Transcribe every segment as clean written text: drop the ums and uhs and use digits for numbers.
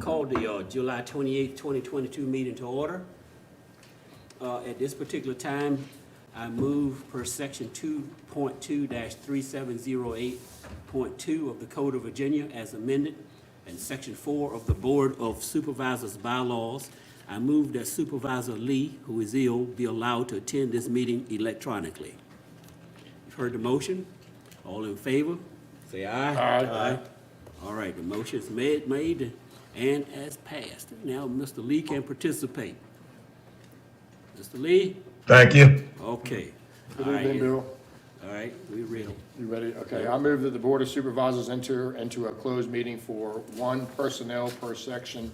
call the July 28th, 2022 meeting to order. At this particular time, I move per section 2.2-3708.2 of the Code of Virginia as amended, and section 4 of the Board of Supervisors bylaws. I move that Supervisor Lee, who is ill, be allowed to attend this meeting electronically. You've heard the motion. All in favor? Say aye. Aye. All right, the motion is made and as passed. Now Mr. Lee can participate. Mr. Lee? Thank you. Okay. Good All right. evening, Bill. All right, we're ready. You ready? Okay, I move that the Board of Supervisors enter into a closed meeting for one, personnel per section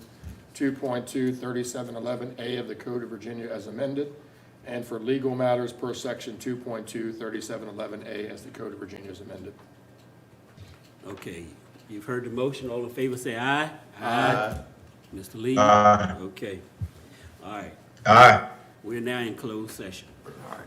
2.2-3711A of the Code of Virginia as amended, and for legal matters per section 2.2-3711A as the Code of Virginia is amended. Okay, you've heard the motion. All in favor say aye. Aye. Mr. Lee? Aye. Okay. All right, Aye. we're now in closed session. All right.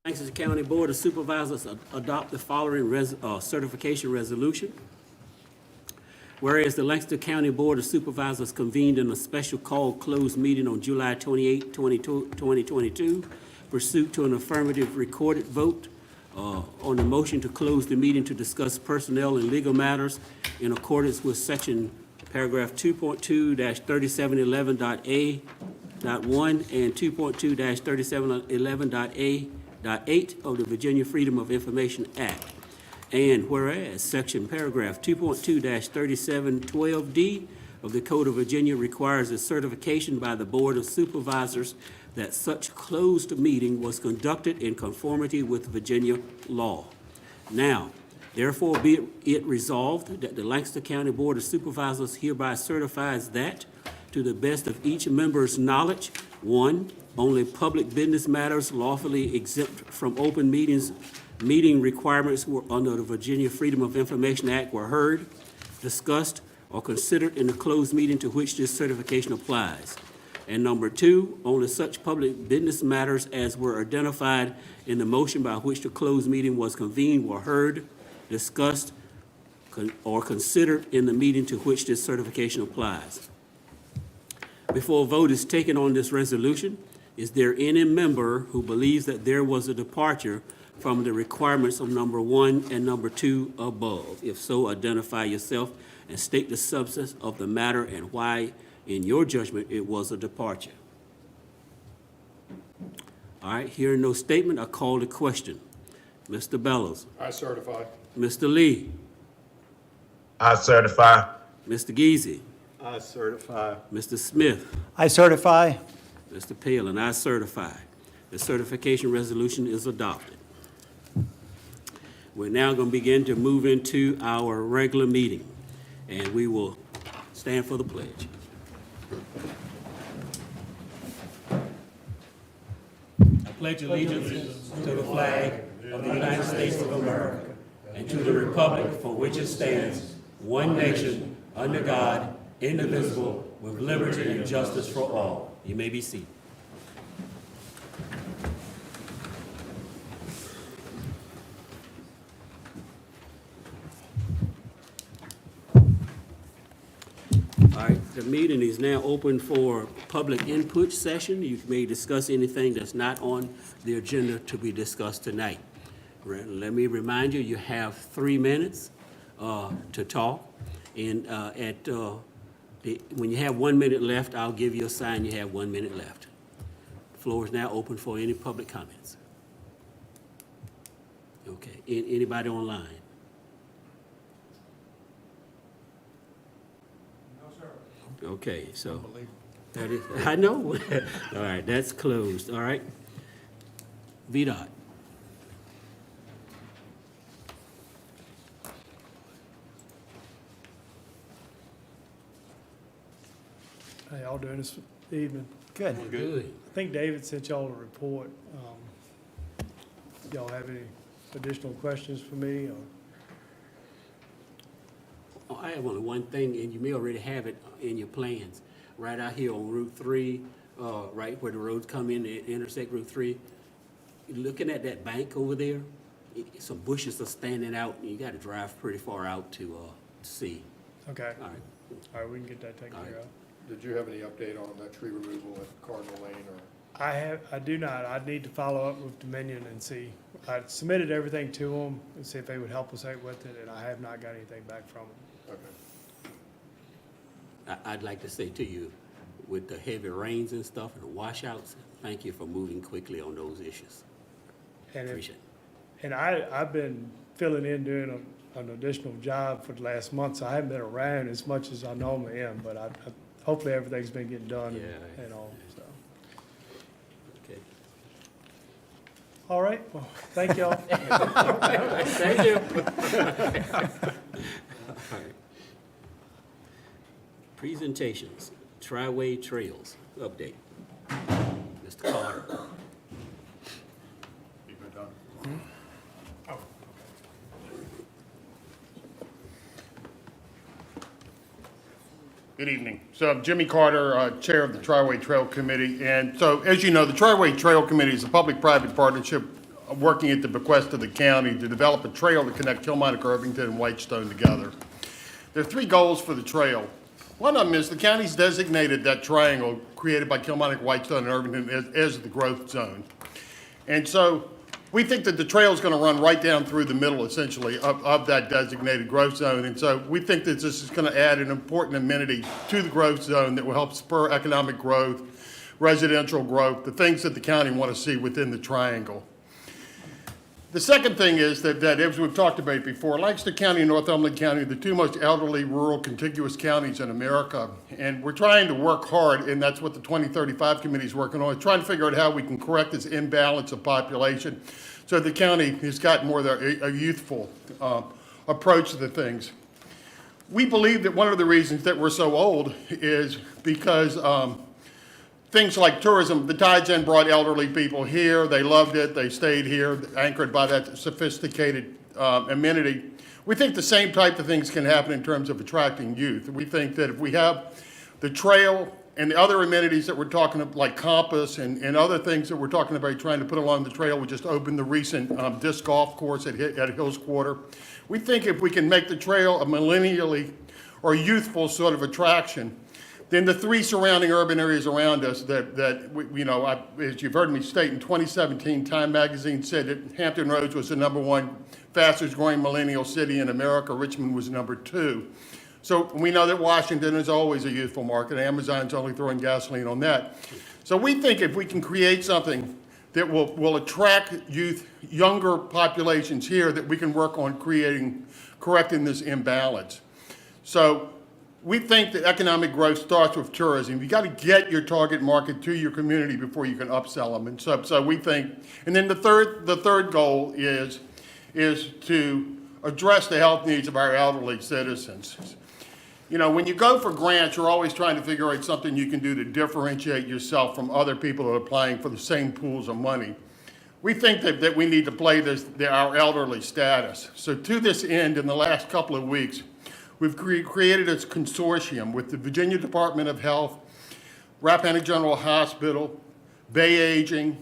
Lancaster County Board of Supervisors adopt the following certification resolution. Whereas the Lancaster County Board of Supervisors convened in a special called closed meeting on July 28, 2022, pursuant to an affirmative recorded vote on the motion to close the meeting to discuss personnel and legal matters in accordance with section paragraph 2.2-3711.A.1 and 2.2-3711.A.8 of the Virginia Freedom of Information Act. And whereas section paragraph 2.2-3712D of the Code of Virginia requires a certification by the Board of Supervisors that such closed meeting was conducted in conformity with Virginia law. Now, therefore be it resolved that the Lancaster County Board of Supervisors hereby certifies that, to the best of each member's knowledge, 1, only public business matters lawfully exempt from open meeting requirements were under the Virginia Freedom of Information Act were heard, discussed, or considered in the closed meeting to which this certification applies. And number 2, only such public business matters as were identified in the motion by which the closed meeting was convened were heard, discussed, or considered in the meeting to which this certification applies. Before a vote is taken on this resolution, is there any member who believes that there was a departure from the requirements of number 1 and number 2 above? If so, identify yourself and state the substance of the matter and why, in your judgment, it was a departure. All right, hearing no statement, I call the question. Mr. Bellows. I certify. Mr. Lee. I certify. Mr. Geezy. I certify. Mr. Smith. I certify. Mr. Pale, and I certify. The certification resolution is adopted. We're now going to begin to move into our regular meeting, and we will stand for the pledge. I pledge allegiance to the flag of the United States of America and to the republic for which it stands, one nation, under God, indivisible, with liberty and justice for all. You may be seated. All right, the meeting is now open for public input session. You may discuss anything that's not on the agenda to be discussed tonight. Let me remind you, you have 3 minutes to talk. And when you have 1 minute left, I'll give you a sign you have 1 minute left. The floor is now open for any public comments. Okay, anybody online? Okay, so, that is, I know. All right, that's closed, all right. VDOT. How y'all doing this evening? Good. Good. I think David sent y'all a report. Y'all have any additional questions for me? Or? Oh, I have only one thing, and you may already have it in your plans. Right out here on Route 3, right where the roads come in, they intersect Route 3. Looking at that bank over there, some bushes are standing out, and you got to drive pretty far out to see. Okay. All right. All right, we can get that taken All right. care of. Did you have any update on that tree removal at Cardinal Lane or? I do not. I need to follow up with Dominion and see. I submitted everything to them and see if they would help us out with it, and I have not got anything back from them. Okay. I'd like to say to you, with the heavy rains and stuff and the washouts, thank you for moving quickly on those issues. And Appreciate it. And I've been filling in doing an additional job for the last month, so I haven't been around as much as I normally am, but I hopefully everything's been getting done and all, so. Okay. All right, well, thank y'all. Thank you. All right. Presentations, Triway Trails, update. Mr. Carter. Good evening. So I'm Jimmy Carter, Chair of the Triway Trail Committee. And so, as you know, the Triway Trail Committee is a public-private partnership working at the bequest of the county to develop a trail to connect Kilmarnock, Irvington, and Whitestone together. There are 3 goals for the trail. One of them is the county's designated that triangle created by Kilmarnock, Whitestone, and Irvington as the growth zone. And so we think that the trail is going to run right down through the middle, essentially, of that designated growth zone. And so we think that this is going to add an important amenity to the growth zone that will help spur economic growth, residential growth, the things that the county want to see within the triangle. The second thing is that as we've talked about before, Lancaster County and Northumberland County are the 2 most elderly rural contiguous counties in America. And we're trying to work hard, and that's what the 2035 committee is working on, trying to figure out how we can correct this imbalance of population so the county has got more of a youthful approach to the things. We believe that one of the reasons that we're so old is because things like tourism, the Tides Inn brought elderly people here. They loved it. They stayed here, anchored by that sophisticated amenity. We think the same type of things can happen in terms of attracting youth. We think that if we have the trail and the other amenities that we're talking about, like Compass and other things that we're talking about trying to put along the trail, we just opened the recent disc golf course at Hills Quarter. We think if we can make the trail a millennially or youthful sort of attraction, then the 3 surrounding urban areas around us that we, as you've heard me state, in 2017, Time Magazine said that Hampton Roads was the #1 fastest growing millennial city in America. Richmond was #2. So we know that Washington is always a youthful market. Amazon's only throwing gasoline on that. So we think if we can create something that will attract youth, younger populations here, that we can work on correcting this imbalance. So we think that economic growth starts with tourism. You got to get your target market to your community before you can upsell them. And so we think, and then the third goal is to address the health needs of our elderly citizens. When you go for grants, you're always trying to figure out something you can do to differentiate yourself from other people who are applying for the same pools of money. We think that we need to play our elderly status. So to this end, in the last couple of weeks, we've created a consortium with the Virginia Department of Health, Rappahannock General Hospital, Bay Aging,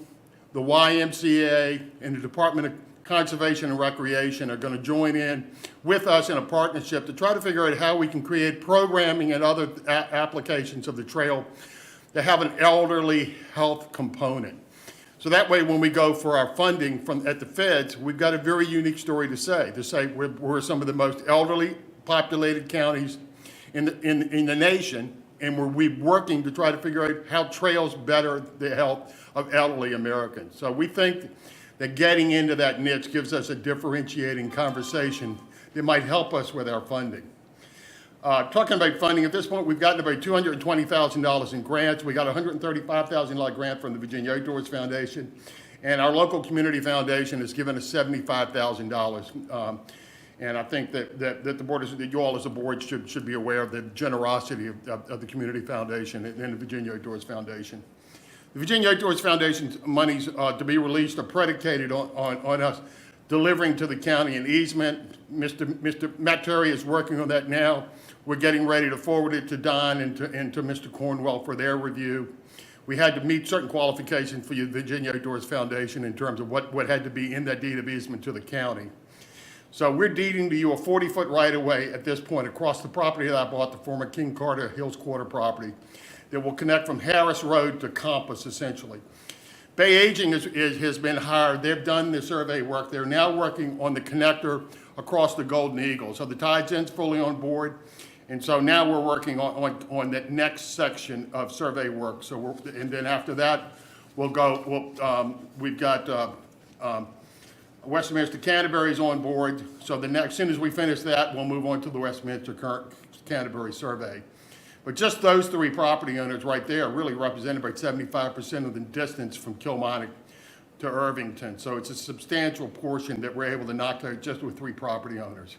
the YMCA, and the Department of Conservation and Recreation are going to join in with us in a partnership to try to figure out how we can create programming and other applications of the trail that have an elderly health component. So that way, when we go for our funding at the feds, we've got a very unique story to say we're some of the most elderly populated counties in the nation, and we're working to try to figure out how trails better the health of elderly Americans. So we think that getting into that niche gives us a differentiating conversation that might help us with our funding. Talking about funding, at this point, we've gotten about $220,000 in grants. We got a $135,000 grant from the Virginia Outdoors Foundation, and our local community foundation has given us $75,000. And I think that the board, that you all as a board should be aware of the generosity of the Community Foundation and the Virginia Outdoors Foundation. The Virginia Outdoors Foundation's monies to be released are predicated on us delivering to the county an easement. Mr. Matt Terry is working on that now. We're getting ready to forward it to Don and to Mr. Cornwell for their review. We had to meet certain qualifications for the Virginia Outdoors Foundation in terms of what had to be in that deed of easement to the county. So we're deeding to you a 40-foot right-of-way at this point across the property that I bought, the former King Carter Hills Quarter property, that will connect from Harris Road to Compass, essentially. Bay Aging has been hired. They've done the survey work. They're now working on the connector across the Golden Eagle. So the Tides Inn's fully on board. And so now we're working on that next section of survey work. So and then after that, we've got Westminster Canterbury's on board. So as soon as we finish that, we'll move on to the Westminster Canterbury survey. But just those 3 property owners right there really represent about 75% of the distance from Kilmarnock to Irvington. So it's a substantial portion that we're able to knock out just with 3 property owners.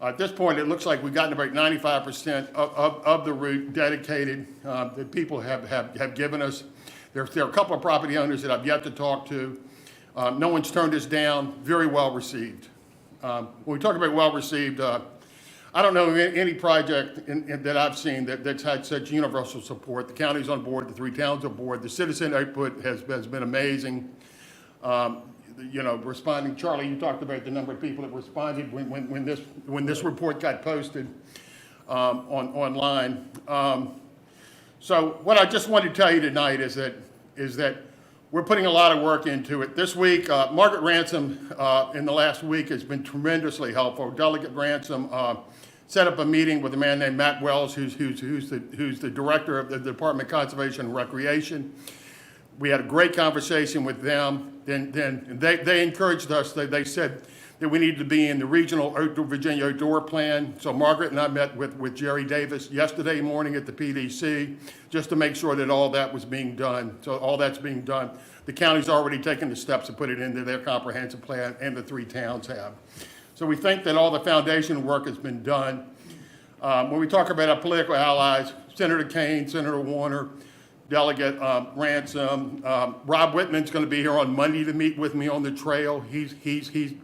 At this point, it looks like we've gotten about 95% of the route dedicated that people have given us. There are a couple of property owners that I've yet to talk to. No one's turned us down. Very well received. When we talk about well received, I don't know any project that I've seen that's had such universal support. The county's on board, the 3 towns are on board. The citizen output has been amazing. you know, responding. Charlie, you talked about the number of people that responded when this report got posted online. So what I just wanted to tell you tonight is that we're putting a lot of work into it. This week, Margaret Ransom in the last week has been tremendously helpful. Delegate Ransom set up a meeting with a man named Matt Wells, who's the director of the Department of Conservation and Recreation. We had a great conversation with them. Then they encouraged us. They said that we needed to be in the regional Virginia outdoor plan. So Margaret and I met with Jerry Davis yesterday morning at the PDC just to make sure that all that was being done. So all that's being done. The county's already taken the steps to put it into their comprehensive plan, and the 3 towns have. So we think that all the foundation work has been done. When we talk about our political allies, Senator Kane, Senator Warner, Delegate Ransom. Rob Whitman's going to be here on Monday to meet with me on the trail. He's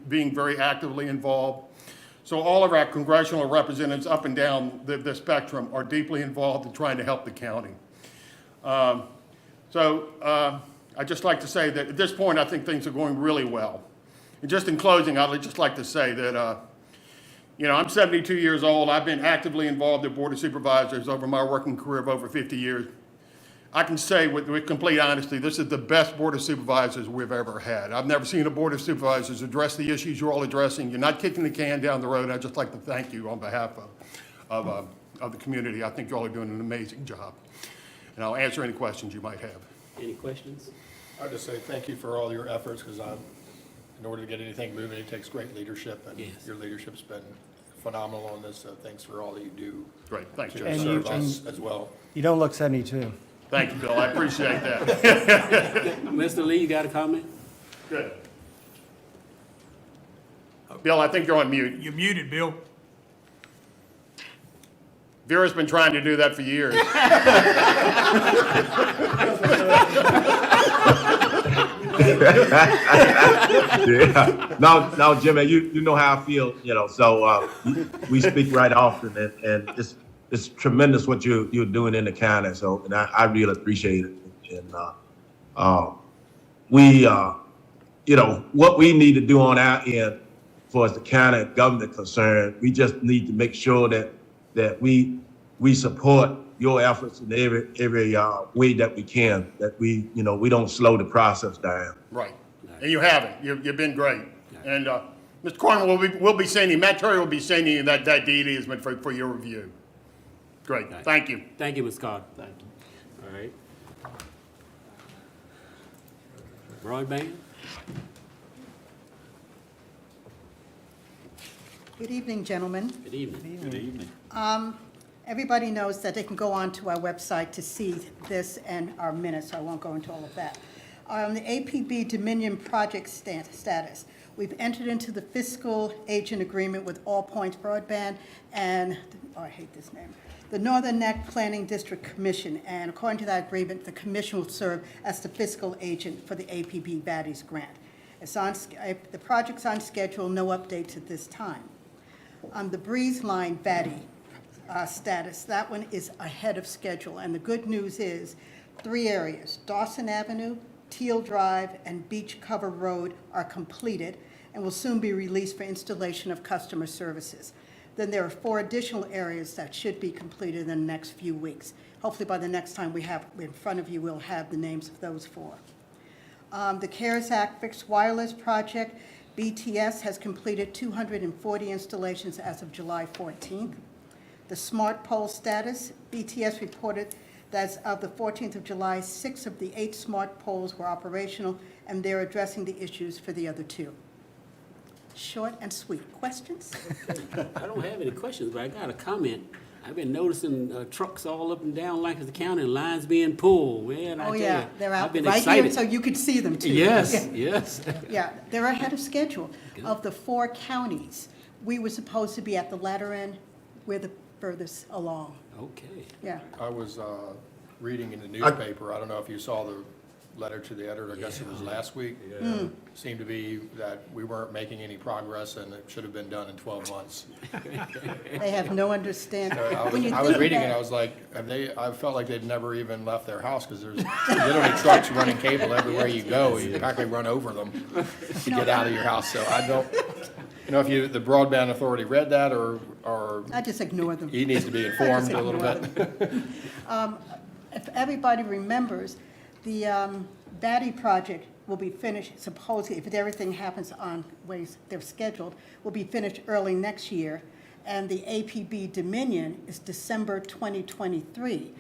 being very actively involved. So all of our congressional representatives up and down the spectrum are deeply involved in trying to help the county. I'd just like to say that at this point, I think things are going really well. And just in closing, I'd just like to say that, you know, I'm 72 years old. I've been actively involved in Board of Supervisors over my working career of over 50 years. I can say with complete honesty, this is the best Board of Supervisors we've ever had. I've never seen a Board of Supervisors address the issues you're all addressing. You're not kicking the can down the road. I'd just like to thank you on behalf of the community. I think you all are doing an amazing job. And I'll answer any questions you might have. Any questions? I'd just say thank you for all your efforts, because in order to get anything moving, it takes great leadership, and Yes. your leadership's been phenomenal on this, so thanks for all that you do Great, thanks, to Joe. And serve you- us as well. You don't look 72. Thank you, Bill. I appreciate that. Mr. Lee, you got a comment? Good. Bill, I think you're on mute. You're muted, Bill. Vera's been trying to do that for years. Yeah. No, Jimmy, you know how I feel, you know, so we speak right often, and it's tremendous what you're doing in the county, so, and I really appreciate it. And we, you know, what we need to do on our end, for as the county government concerned, we just need to make sure that we support your efforts in every way that we can, that we don't slow the process down. Right. And you haven't. You've been great. And Mr. Cornwall, we'll be sending, Matt Terry will be sending you that deed easement for your review. Great. Thank you. Thank you, Ms. Carter. Thank you. All right. Broadband? Good evening, gentlemen. Good evening. Good evening. Everybody knows that they can go on to our website to see this and our minutes, so I won't go into all of that. The APB Dominion project status. We've entered into the fiscal agent agreement with All Points Broadband and, oh, I hate this name, the Northern Neck Planning District Commission, and according to that agreement, the commission will serve as the fiscal agent for the APB Baddies grant. The project's on schedule, no updates at this time. The Breeze Line Baddie status, that one is ahead of schedule, and the good news is 3 areas, Dawson Avenue, Teal Drive, and Beach Cover Road are completed and will soon be released for installation of customer services. Then there are 4 additional areas that should be completed in the next few weeks. Hopefully by the next time we have in front of you, we'll have the names of those 4. The CARES Act Fixed Wireless Project, BTS has completed 240 installations as of July 14th. The Smart Pole status, BTS reported that as of the 14th of July, 6 of the 8 smart poles were operational, and they're addressing the issues for the other 2. Short and sweet. Questions? I don't have any questions, but I got a comment. I've been noticing trucks all up and down Lancaster County, and lines being pulled. Man, I Oh, tell yeah, you, they're I've out been right here, excited. so you could see them too. Yes, Yeah. yes. Yeah, they're ahead of schedule. Of the 4 counties, we were supposed to be at the latter end. We're the furthest along. Okay. Yeah. I was reading in the newspaper, I don't know if you saw letter to the editor, I guess it was last week. Seemed to be that we weren't making any progress and it should have been done in 12 months. They have no understanding. When you I was think reading it, about- I was like, I felt like they'd never even left their house because there's literally trucks running cable everywhere you go. You practically run over them to get out of your house. So I don't, if the broadband authority read that or I just ignore them. he needs to be informed a little bit. If everybody remembers, the Batty project will be finished supposedly, if everything happens on ways they're scheduled, will be finished early next year. And the APB Dominion is December 2023.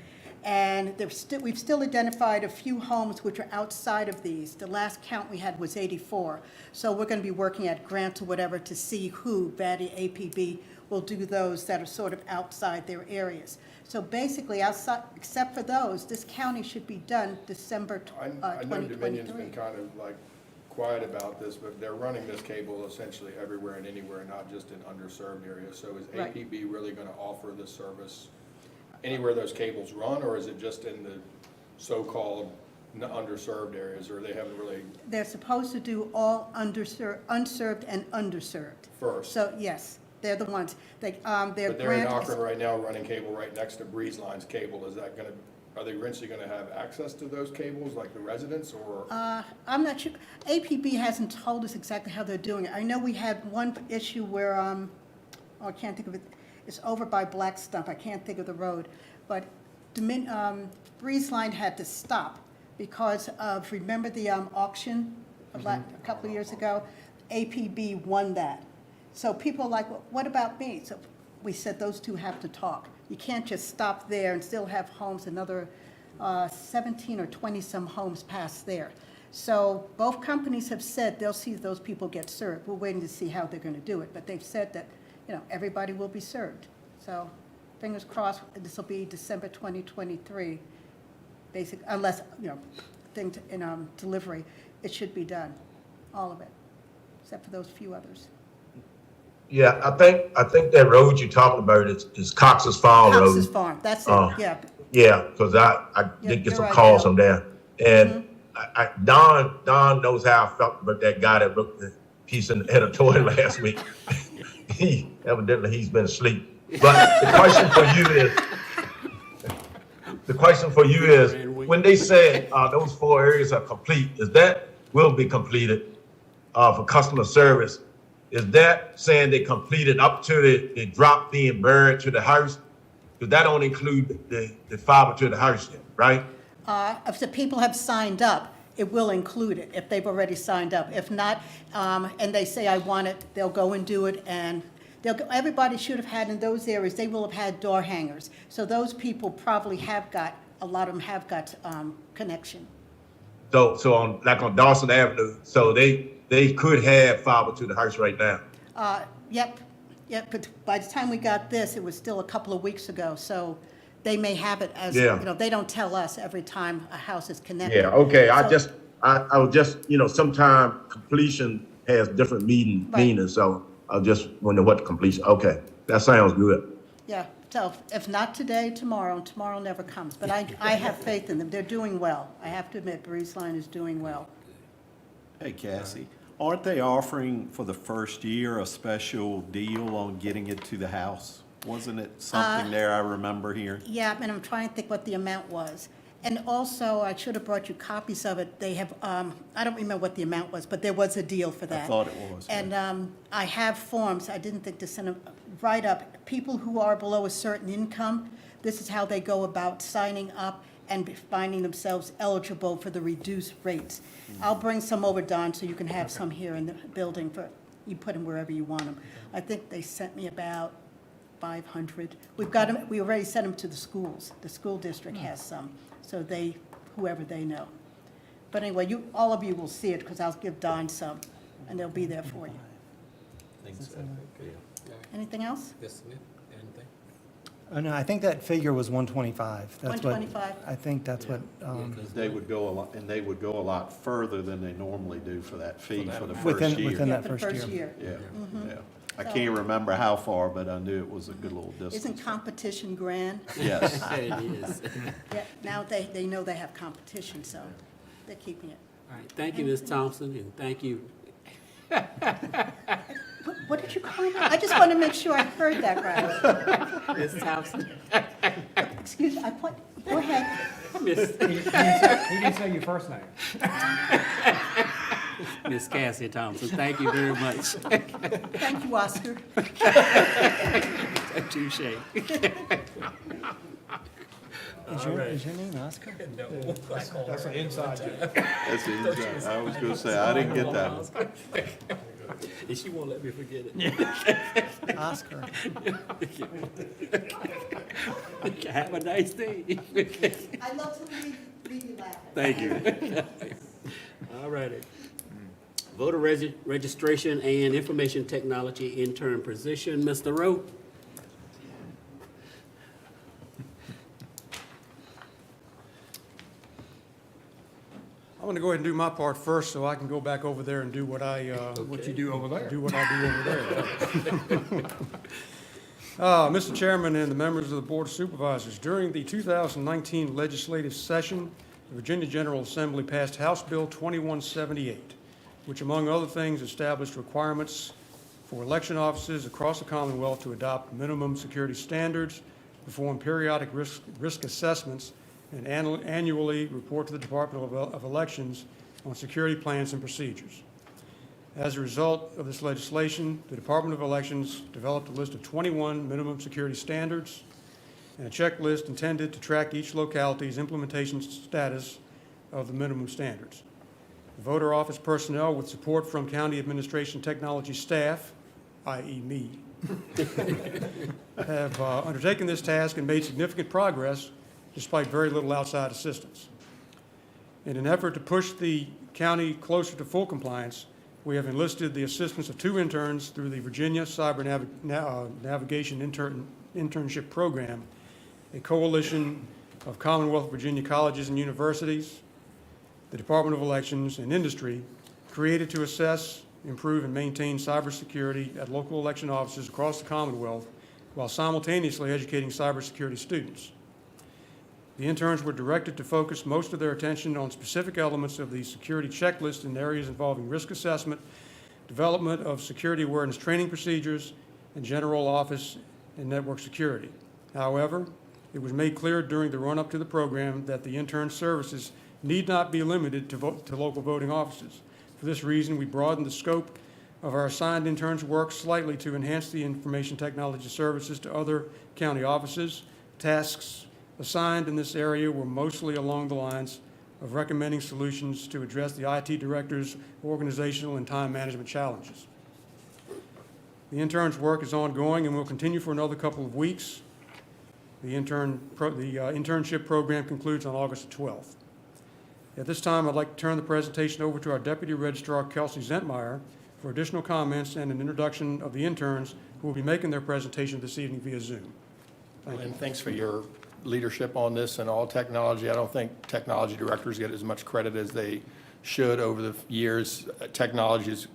And we've still identified a few homes which are outside of these. The last count we had was 84. So we're going to be working at grants or whatever to see who, Batty, APB, will do those that are sort of outside their areas. So basically, outside, except for those, this county should be done December I know Dominion's 2023. been kind of like quiet about this, but they're running this cable essentially everywhere and anywhere, not just in underserved areas. So is Right. APB really going to offer this service anywhere those cables run, or is it just in the so-called underserved areas, or they haven't really They're supposed to do all unserved and underserved. first? So, yes, they're the ones. They're But they're in grant. Akron right now running cable right next to Breeze Line's cable. Is that going to, are they eventually going to have access to those cables like the residents, or? I'm not sure, APB hasn't told us exactly how they're doing it. I know we had one issue where, I can't think of it, it's over by Black Stump, I can't think of the road, but Breeze Line had to stop because of, remember the auction a couple of years ago? APB won that. So people are like, well, what about me? So we said those two have to talk. You can't just stop there and still have homes, another 17 or 20-some homes past there. So both companies have said they'll see if those people get served. We're waiting to see how they're going to do it, but they've said that, everybody will be served. So fingers crossed, this will be December 2023, unless, delivery, it should be done, all of it, except for those few others. Yeah, I think that road you're talking about is Cox's Farm Road. Cox's Farm, that's Uh, it, yeah. Yeah, because I Yeah, did get you're some right, calls Bill. from there. And Don knows how I felt about that guy that wrote the piece in the editorial last week. Evidently he's been asleep. But the question for you is, when they said those 4 areas are complete, is that will be completed for customer service? Is that saying they completed up to the drop being buried to the house? Because that don't include the fiber to the house yet, right? If the people have signed up, it will include it, if they've already signed up. If not, and they say, I want it, they'll go and do it, and everybody should have had in those areas, they will have had door hangers. So those people probably have got, a lot of them have got connection. So on Dawson Avenue, so they could have fiber to the house right now. Yep, but by the time we got this, it was still a couple of weeks ago, so they may have it as, Yeah. they don't tell us every time a house is connected. Yeah, okay, I So- was just, sometime completion has different Right. meanings, so I just wonder what the completion, okay, that sounds good. Yeah, so if not today, tomorrow, and tomorrow never comes. But I have faith in them. They're doing well. I have to admit, Breeze Line is doing well. Hey Cassie, aren't they offering for the first year a special deal on getting it to the house? Wasn't it something there I remember hearing? Yeah, and I'm trying to think what the amount was. And also, I should have brought you copies of it. They have, I don't remember what the amount was, but there was a deal for that. I thought it was. And I have forms, I didn't think to send them, write up, people who are below a certain income, this is how they go about signing up and finding themselves eligible for the reduced rates. I'll bring some over, Don, so you can have some here in the building, you put them wherever you want them. I think they sent me about 500. We've got them, we already sent them to the schools. The school district has some, so whoever they know. But anyway, all of you will see it, because I'll give Don some, and they'll be there for you. Thanks. Anything else? Yes, Smith, anything? Oh, no, I think that figure was 125. That's what- 125? I think that's what, They would go a lot further than they normally do for that fee for the first within year. that For the first year. Yeah, yeah. I So- can't remember how far, but I knew it was a good little distance. Isn't competition grand? Yes. It is. Yeah, now they know they have competition, so. they're keeping it. All right, thank you, Ms. Thompson, and thank you. What did you call me? I just want to make sure I heard that right. Ms. Thompson. Excuse me, go ahead. Miss He didn't say your first name. Miss Cassie Thompson, thank you very much. Thank you, Oscar. Touche. Is your name Oscar? That's an inside joke. That's inside. I was gonna say, I didn't get that one. And she won't let me forget it. Oscar. Have a nice day. I love to leave you laughing. Thank you. All righty. Voter registration and information technology intern position, Mr. Rowe. I'm gonna go ahead and do my part first, so I can go back over there and do what What you do over there? do what I do over there. Mr. Chairman and the members of the Board of Supervisors, during the 2019 legislative session, the Virginia General Assembly passed House Bill 2178, which among other things established requirements for election offices across the Commonwealth to adopt minimum security standards, perform periodic risk assessments, and annually report to the Department of Elections on security plans and procedures. As a result of this legislation, the Department of Elections developed a list of 21 minimum security standards and a checklist intended to track each locality's implementation status of the minimum standards. The voter office personnel, with support from county administration technology staff, i.e. me, have undertaken this task and made significant progress despite very little outside assistance. In an effort to push the county closer to full compliance, we have enlisted the assistance of 2 interns through the Virginia Cyber Navigation Internship Program, a coalition of Commonwealth Virginia colleges and universities, the Department of Elections, and industry, created to assess, improve, and maintain cybersecurity at local election offices across the Commonwealth while simultaneously educating cybersecurity students. The interns were directed to focus most of their attention on specific elements of the security checklist in areas involving risk assessment, development of security awareness training procedures, and general office and network security. However, it was made clear during the run-up to the program that the intern services need not be limited to local voting offices. For this reason, we broadened the scope of our assigned interns' work slightly to enhance the information technology services to other county offices. Tasks assigned in this area were mostly along the lines of recommending solutions to address the IT director's organizational and time management challenges. The intern's work is ongoing and will continue for another couple of weeks. The internship program concludes on August 12th. At this time, I'd like to turn the presentation over to our Deputy Registrar, Kelsey Zentmeyer, for additional comments and an introduction of the interns who will be making their presentation this evening via Zoom. Thank you. And thanks for your leadership on this and all technology. I don't think technology directors get as much credit as they should over the years. Technology has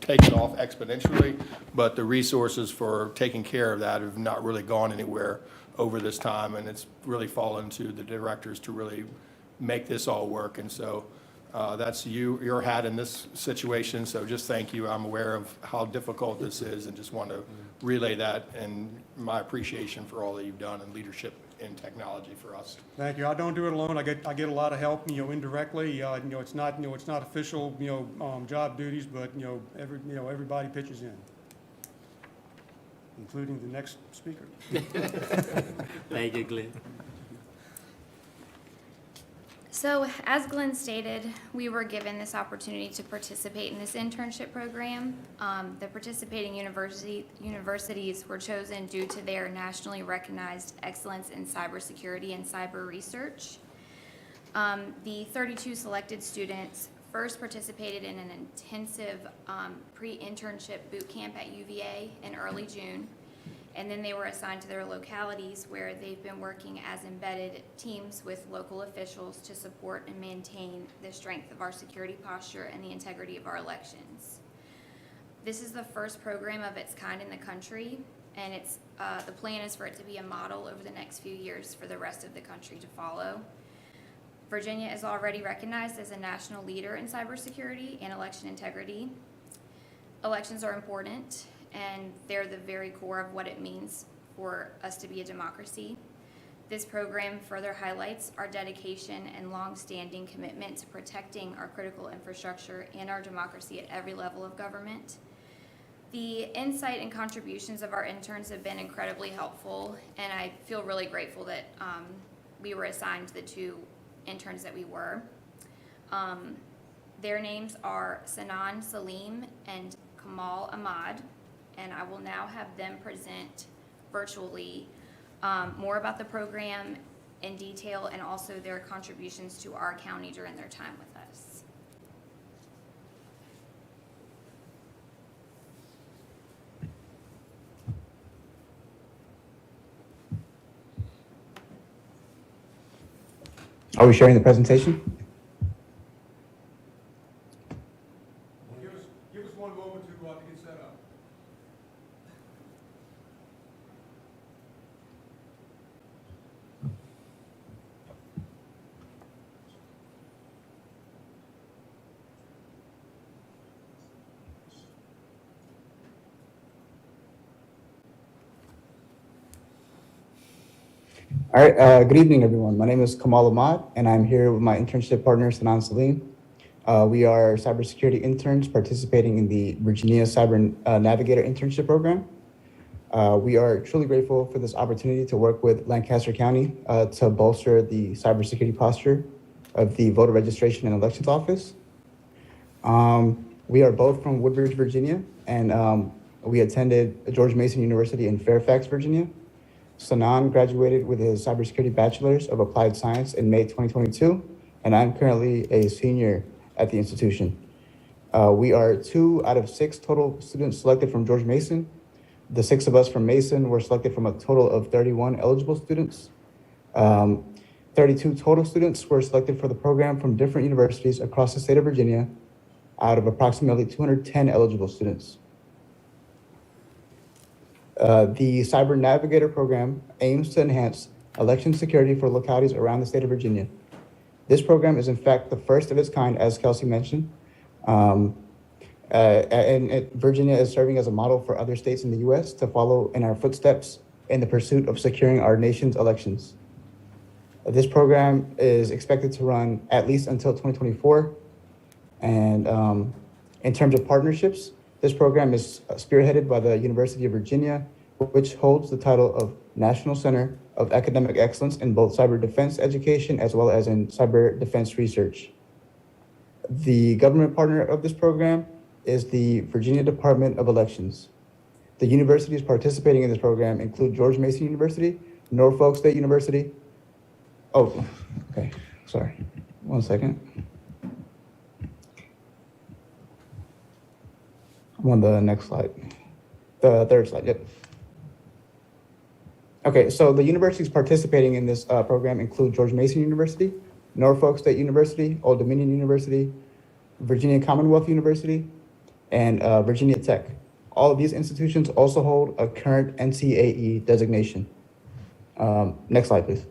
taken off exponentially, but the resources for taking care of that have not really gone anywhere over this time, and it's really fallen to the directors to really make this all work. And so that's your hat in this situation, so just thank you. I'm aware of how difficult this is and just want to relay that and my appreciation for all that you've done in leadership in technology for us. Thank you. I don't do it alone. I get a lot of help, indirectly. It's not official, job duties, but, everybody pitches in, including the next speaker. Thank you, Glenn. So, as Glenn stated, we were given this opportunity to participate in this internship program. The participating universities were chosen due to their nationally recognized excellence in cybersecurity and cyber research. The 32 selected students first participated in an intensive pre-internship boot camp at UVA in early June. And then they were assigned to their localities where they've been working as embedded teams with local officials to support and maintain the strength of our security posture and the integrity of our elections. This is the first program of its kind in the country, and the plan is for it to be a model over the next few years for the rest of the country to follow. Virginia is already recognized as a national leader in cybersecurity and election integrity. Elections are important, and they're the very core of what it means for us to be a democracy. This program further highlights our dedication and long-standing commitment to protecting our critical infrastructure and our democracy at every level of government. The insight and contributions of our interns have been incredibly helpful, and I feel really grateful that we were assigned the 2 interns that we were. Their names are Sanan Salim and Kamal Ahmad, and I will now have them present virtually more about the program in detail and also their contributions to our county during their time with us. Are we sharing the presentation? Give us 1 moment to get set up. All right, good evening, everyone. My name is Kamal Ahmad, and I'm here with my internship partner, Sanan Salim. We are cybersecurity interns participating in the Virginia Cyber Navigator Internship Program. We are truly grateful for this opportunity to work with Lancaster County to bolster the cybersecurity posture of the Voter Registration and Elections Office. We are both from Woodbridge, Virginia, and we attended George Mason University in Fairfax, Virginia. Sanan graduated with his cybersecurity bachelor's of applied science in May 2022, and I'm currently a senior at the institution. We are 2 out of 6 total students selected from George Mason. The 6 of us from Mason were selected from a total of 31 eligible students. 32 total students were selected for the program from different universities across the state of Virginia out of approximately 210 eligible students. The Cyber Navigator program aims to enhance election security for localities around the state of Virginia. This program is in fact the first of its kind, as Kelsey mentioned, Virginia is serving as a model for other states in the U.S. to follow in our footsteps in the pursuit of securing our nation's elections. This program is expected to run at least until 2024. And in terms of partnerships, this program is spearheaded by the University of Virginia, which holds the title of National Center of Academic Excellence in both cyber defense education as well as in cyber defense research. The government partner of this program is the Virginia Department of Elections. The universities participating in this program include George Mason University, Norfolk State University. Oh, okay, sorry, 1 second. I'm on the next slide, the 3rd slide, yep. Okay, so the universities participating in this program include George Mason University, Norfolk State University, Old Dominion University, Virginia Commonwealth University, and Virginia Tech. All of these institutions also hold a current NCAE designation. Next slide, please.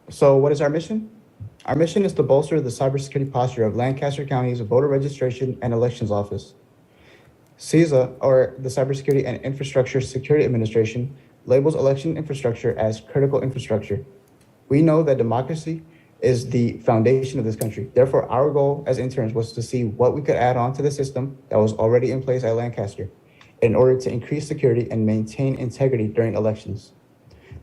So what is our mission? Our mission is to bolster the cybersecurity posture of Lancaster County's Voter Registration and Elections Office. CISA, or the Cybersecurity and Infrastructure Security Administration, labels election infrastructure as critical infrastructure. We know that democracy is the foundation of this country. Therefore, our goal as interns was to see what we could add on to the system that was already in place at Lancaster in order to increase security and maintain integrity during elections.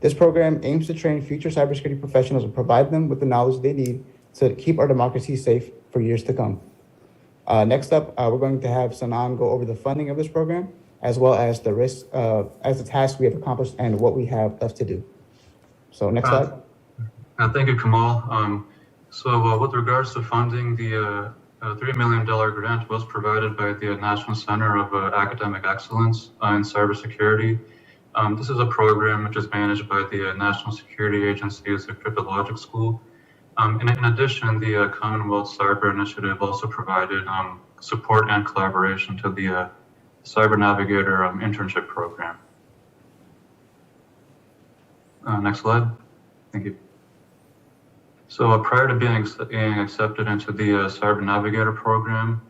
This program aims to train future cybersecurity professionals and provide them with the knowledge they need to keep our democracy safe for years to come. Next up, we're going to have Sanan go over the funding of this program, as well as the risks, as the tasks we have accomplished and what we have left to do. So next slide. Thank you, Kamal. With regards to funding, the $3 million grant was provided by the National Center of Academic Excellence in Cybersecurity. This is a program which is managed by the National Security Agency's Cryptologic School. In addition, the Commonwealth Cyber Initiative also provided support and collaboration to the Cyber Navigator internship program. Next slide. Thank you. So prior to being accepted into the Cyber Navigator program,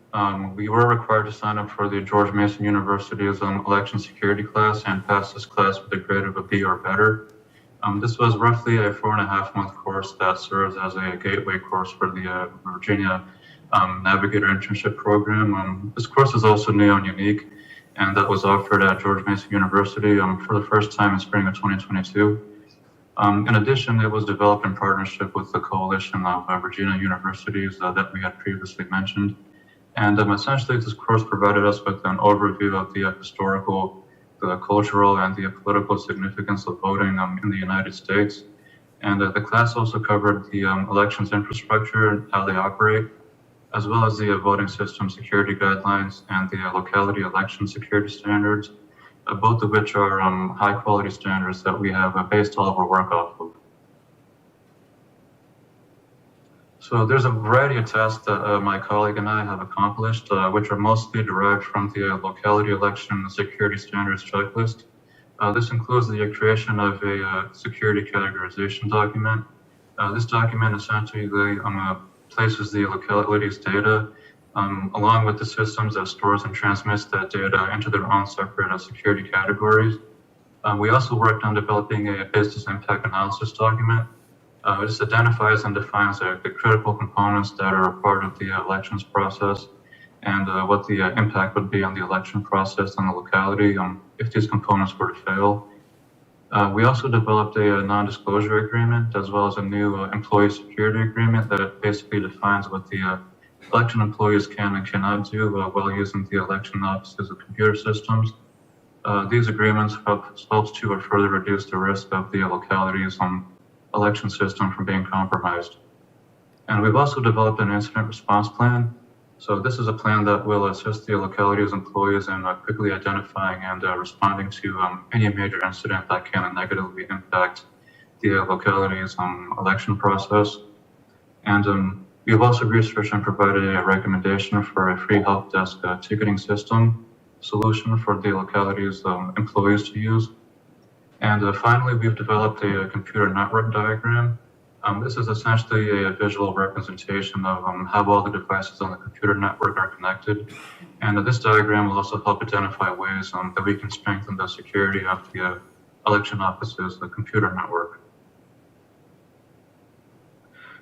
we were required to sign up for the George Mason University's election security class and pass this class with a grade of a B or better. This was roughly a 4.5-month course that serves as a gateway course for the Virginia Navigator internship program. This course is also new and unique, and that was offered at George Mason University for the first time in spring of 2022. In addition, it was developed in partnership with the coalition of Virginia universities that we had previously mentioned. And essentially, this course provided us with an overview of the historical, the cultural, and the political significance of voting in the United States. And the class also covered the elections infrastructure and how they operate, as well as the voting system security guidelines and the locality election security standards, both of which are high-quality standards that we have based all of our work off of. So there's a variety of tasks that my colleague and I have accomplished, which are mostly derived from the locality election security standards checklist. This includes the creation of a security categorization document. This document essentially places the locality's data along with the systems that stores and transmits that data into their own separate security categories. We also worked on developing a business impact analysis document. This identifies and defines the critical components that are a part of the elections process and what the impact would be on the election process and the locality if these components were to fail. We also developed a non-disclosure agreement as well as a new employee security agreement that basically defines what the election employees can and cannot do while using the election office's computer systems. These agreements helps to further reduce the risk of the locality's election system from being compromised. And we've also developed an incident response plan. So this is a plan that will assist the locality's employees in quickly identifying and responding to any major incident that can negatively impact the locality's election process. And we've also researched and provided a recommendation for a free help desk ticketing system solution for the locality's employees to use. And finally, we've developed a computer network diagram. This is essentially a visual representation of how all the devices on the computer network are connected. And this diagram will also help identify ways that we can strengthen the security of the election office's computer network.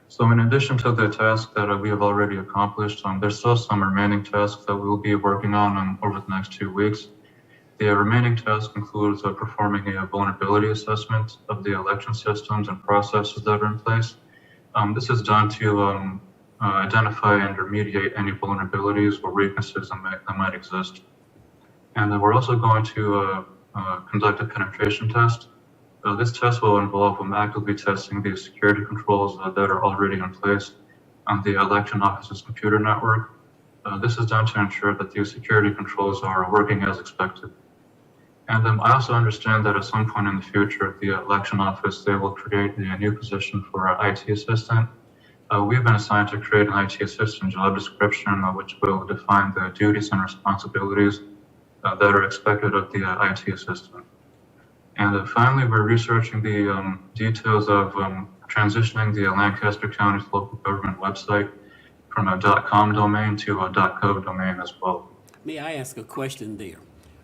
So in addition to the tasks that we have already accomplished, there's still some remaining tasks that we will be working on over the next 2 weeks. The remaining task includes performing a vulnerability assessment of the election systems and processes that are in place. This is done to identify and remediate any vulnerabilities or weaknesses that might exist. And we're also going to conduct a penetration test. This test will involve actively testing the security controls that are already in place on the election office's computer network. This is done to ensure that these security controls are working as expected. And I also understand that at some point in the future, the election office, they will create a new position for an IT assistant. We've been assigned to create an IT assistant job description, which will define the duties and responsibilities that are expected of the IT assistant. And finally, we're researching the details of transitioning the Lancaster County's local government website from a .com domain to a .gov domain as well. May I ask a question there?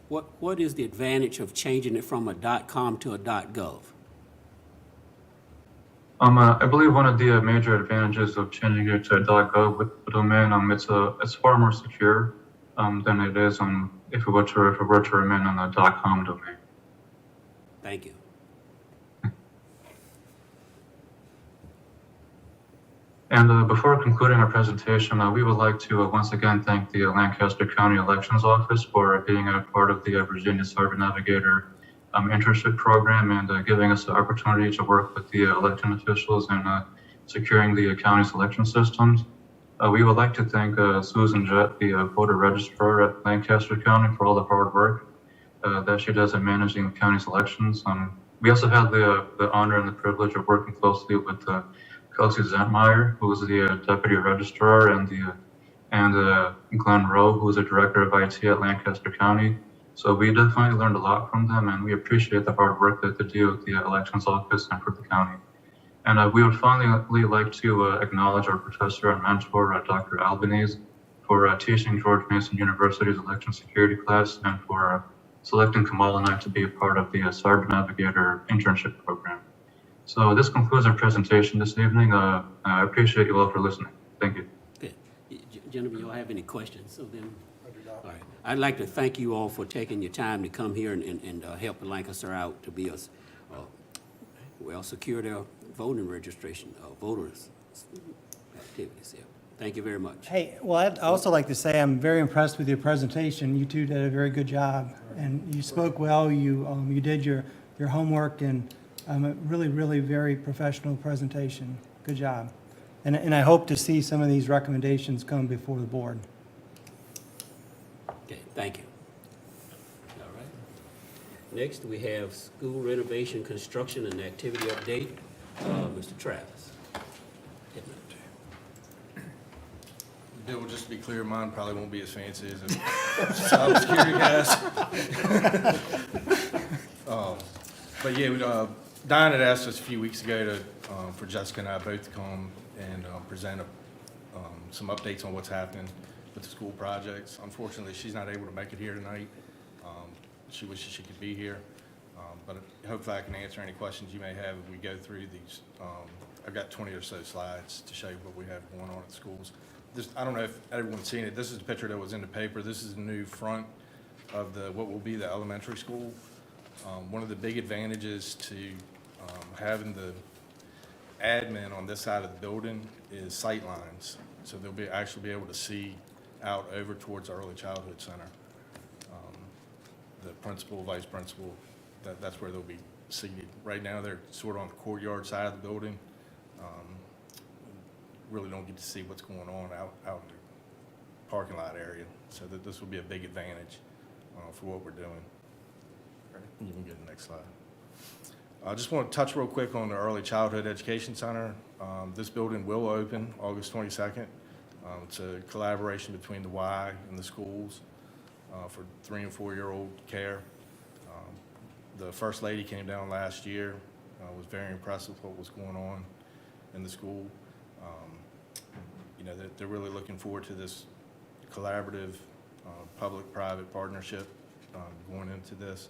What is the advantage of changing it from a .com to a .gov? I believe one of the major advantages of changing it to a .gov domain, it's far more secure than it is if it were to remain on a .com domain. Thank you. And before concluding our presentation, we would like to once again thank the Lancaster County Elections Office for being a part of the Virginia Cyber Navigator internship program and giving us the opportunity to work with the election officials in securing the county's election systems. We would like to thank Susan Jett, the voter registrar at Lancaster County, for all the hard work that she does in managing the county's elections. We also had the honor and the privilege of working closely with Kelsey Zentmeyer, who is the deputy registrar, and Glenn Rowe, who is the director of IT at Lancaster County. So we definitely learned a lot from them, and we appreciate the hard work that they do at the elections office and for the county. And we would finally like to acknowledge our professor and mentor, Dr. Albanese, for teaching George Mason University's election security class and for selecting Kamal and I to be a part of the Cyber Navigator internship program. So this concludes our presentation this evening. I appreciate you all for listening. Thank you. Okay. Gentlemen, y'all have any questions of them? I do not. All right. I'd like to thank you all for taking your time to come here and help Lancaster out to be us, secure their voting registration, voters activities here. Thank you very much. Hey, well, I'd also like to say I'm very impressed with your presentation. You two did a very good job, and you spoke well. You did your homework, and a really, really very professional presentation. Good job. And I hope to see some of these recommendations come before the board. Okay, thank you. All right. Next, we have school renovation, construction, and activity update. Mr. Travis. Bill, just to be clear, mine probably won't be as fancy as a cybersecurity guys. But yeah, Diane had asked us a few weeks ago for Jessica and I both to come and present some updates on what's happening with the school projects. Unfortunately, she's not able to make it here tonight. She wishes she could be here, but hopefully I can answer any questions you may have as we go through these. I've got 20 or so slides to show you what we have going on at the schools. I don't know if everyone's seen it. This is a picture that was in the paper. This is the new front of what will be the elementary school. One of the big advantages to having the admin on this side of the building is sight lines. So they'll actually be able to see out over towards the early childhood center. The principal, vice principal, that's where they'll be seated. Right now, they're sort of on the courtyard side of the building. Really don't get to see what's going on out in the parking lot area. So this will be a big advantage for what we're doing. You can get the next slide. I just want to touch real quick on the Early Childhood Education Center. This building will open August 22nd. It's a collaboration between the Y and the schools for 3- and 4-year-old care. The First Lady came down last year, was very impressed with what was going on in the school. They're really looking forward to this collaborative public-private partnership going into this.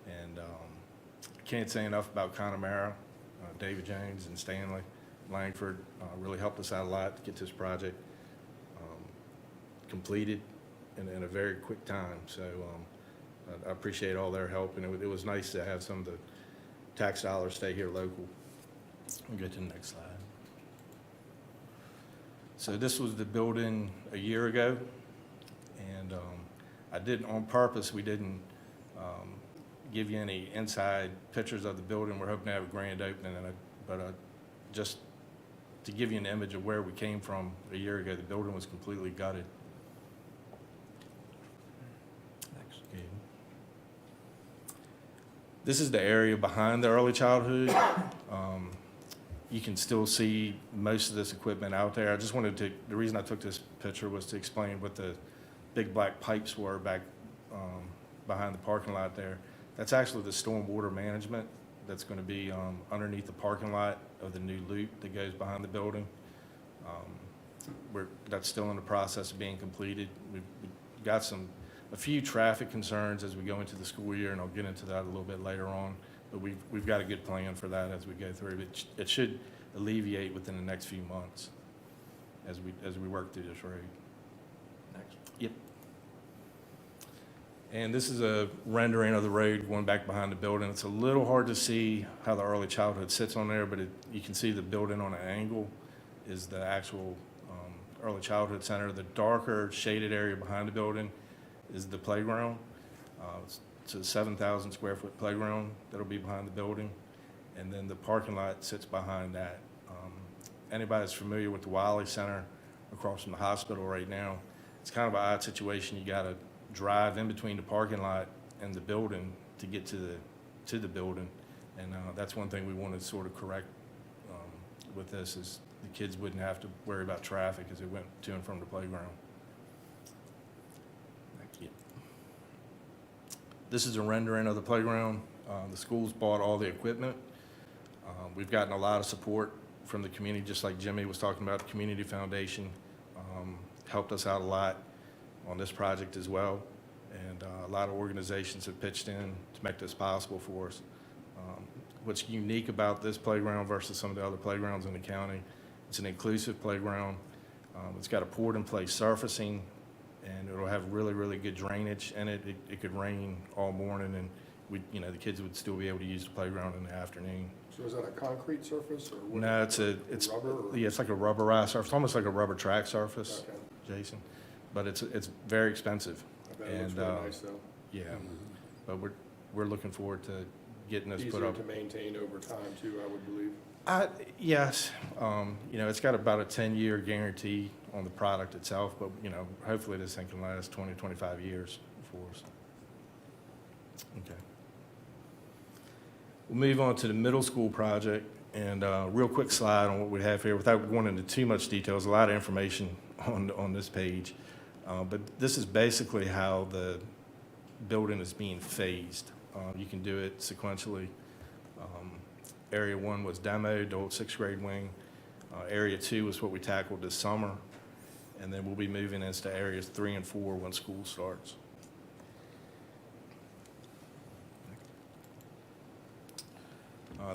And I can't say enough about Connemara, David Jones and Stanley Langford really helped us out a lot to get this project completed in a very quick time. So I appreciate all their help, and it was nice to have some of the tax dollars stay here local. We'll get to the next slide. So this was the building a year ago, and I did on purpose, we didn't give you any inside pictures of the building. We're hoping to have a grand opening, but just to give you an image of where we came from a year ago, the building was completely gutted. Next. Okay. This is the area behind the early childhood. You can still see most of this equipment out there. I just wanted to, the reason I took this picture was to explain what the big black pipes were back behind the parking lot there. That's actually the storm water management that's going to be underneath the parking lot of the new loop that goes behind the building. That's still in the process of being completed. We've got a few traffic concerns as we go into the school year, and I'll get into that a little bit later on. But we've got a good plan for that as we go through. It should alleviate within the next few months as we work through this road. Next. Yep. And this is a rendering of the road going back behind the building. It's a little hard to see how the early childhood sits on there, but you can see the building on an angle is the actual early childhood center. The darker shaded area behind the building is the playground. It's a 7,000 square foot playground that'll be behind the building. And then the parking lot sits behind that. Anybody that's familiar with the Wiley Center across from the hospital right now, it's kind of an odd situation. You gotta drive in between the parking lot and the building to get to the building. And that's one thing we want to sort of correct with this is the kids wouldn't have to worry about traffic as they went to and from the playground. This is a rendering of the playground. The schools bought all the equipment. We've gotten a lot of support from the community, just like Jimmy was talking about. The Community Foundation helped us out a lot on this project as well. And a lot of organizations have pitched in to make this possible for us. What's unique about this playground versus some of the other playgrounds in the county, it's an inclusive playground. It's got a poured-in-place surfacing, and it'll have really, really good drainage in it. It could rain all morning, and the kids would still be able to use the playground in the afternoon. So is that a concrete surface or what? No, it's Rubber or? yeah, it's like a rubberized surface, almost like a rubber track surface, Okay. Jason. But it's very expensive. I bet it looks really nice though. Yeah, but we're looking forward to getting this put Easier up. to maintain over time too, I would believe. Yes, it's got about a 10-year guarantee on the product itself, but, hopefully this thing can last 20, 25 years for us. Okay. We'll move on to the middle school project, and real quick slide on what we have here without going into too much detail. There's a lot of information on this page, but this is basically how the building is being phased. You can do it sequentially. Area 1 was demoed, the old 6th grade wing. Area 2 was what we tackled this summer, and then we'll be moving into areas 3 and 4 when school starts.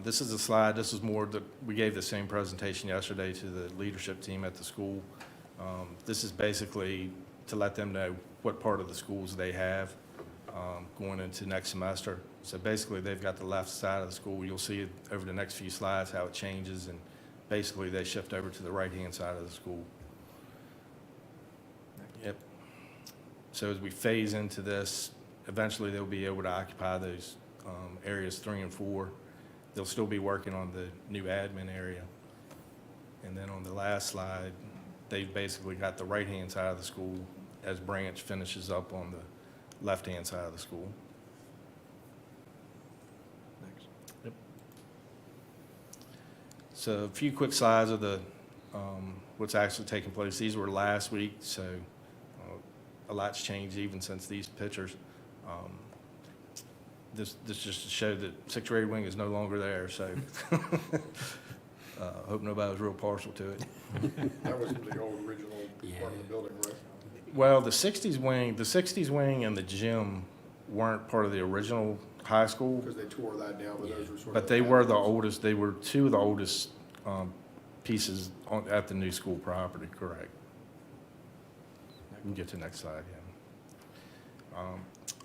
This is a slide. This is more that we gave the same presentation yesterday to the leadership team at the school. This is basically to let them know what part of the schools they have going into next semester. So basically, they've got the left side of the school. You'll see it over the next few slides how it changes, and basically they shift over to the right-hand side of the school. Yep. So as we phase into this, eventually they'll be able to occupy those areas 3 and 4. They'll still be working on the new admin area. And then on the last slide, they've basically got the right-hand side of the school as Branch finishes up on the left-hand side of the school. Next. Yep. So a few quick slides of the what's actually taking place. These were last week, so a lot's changed even since these pictures. This just to show that 6th grade wing is no longer there, so hope nobody was real partial to it. That was the old original part of the building, right? Well, the 60s wing and the gym weren't part of the original high school, Because they tore that down, but those were sort of. but they were the oldest, they were 2 of the oldest pieces at the new school property, correct? You can get to the next slide, yeah.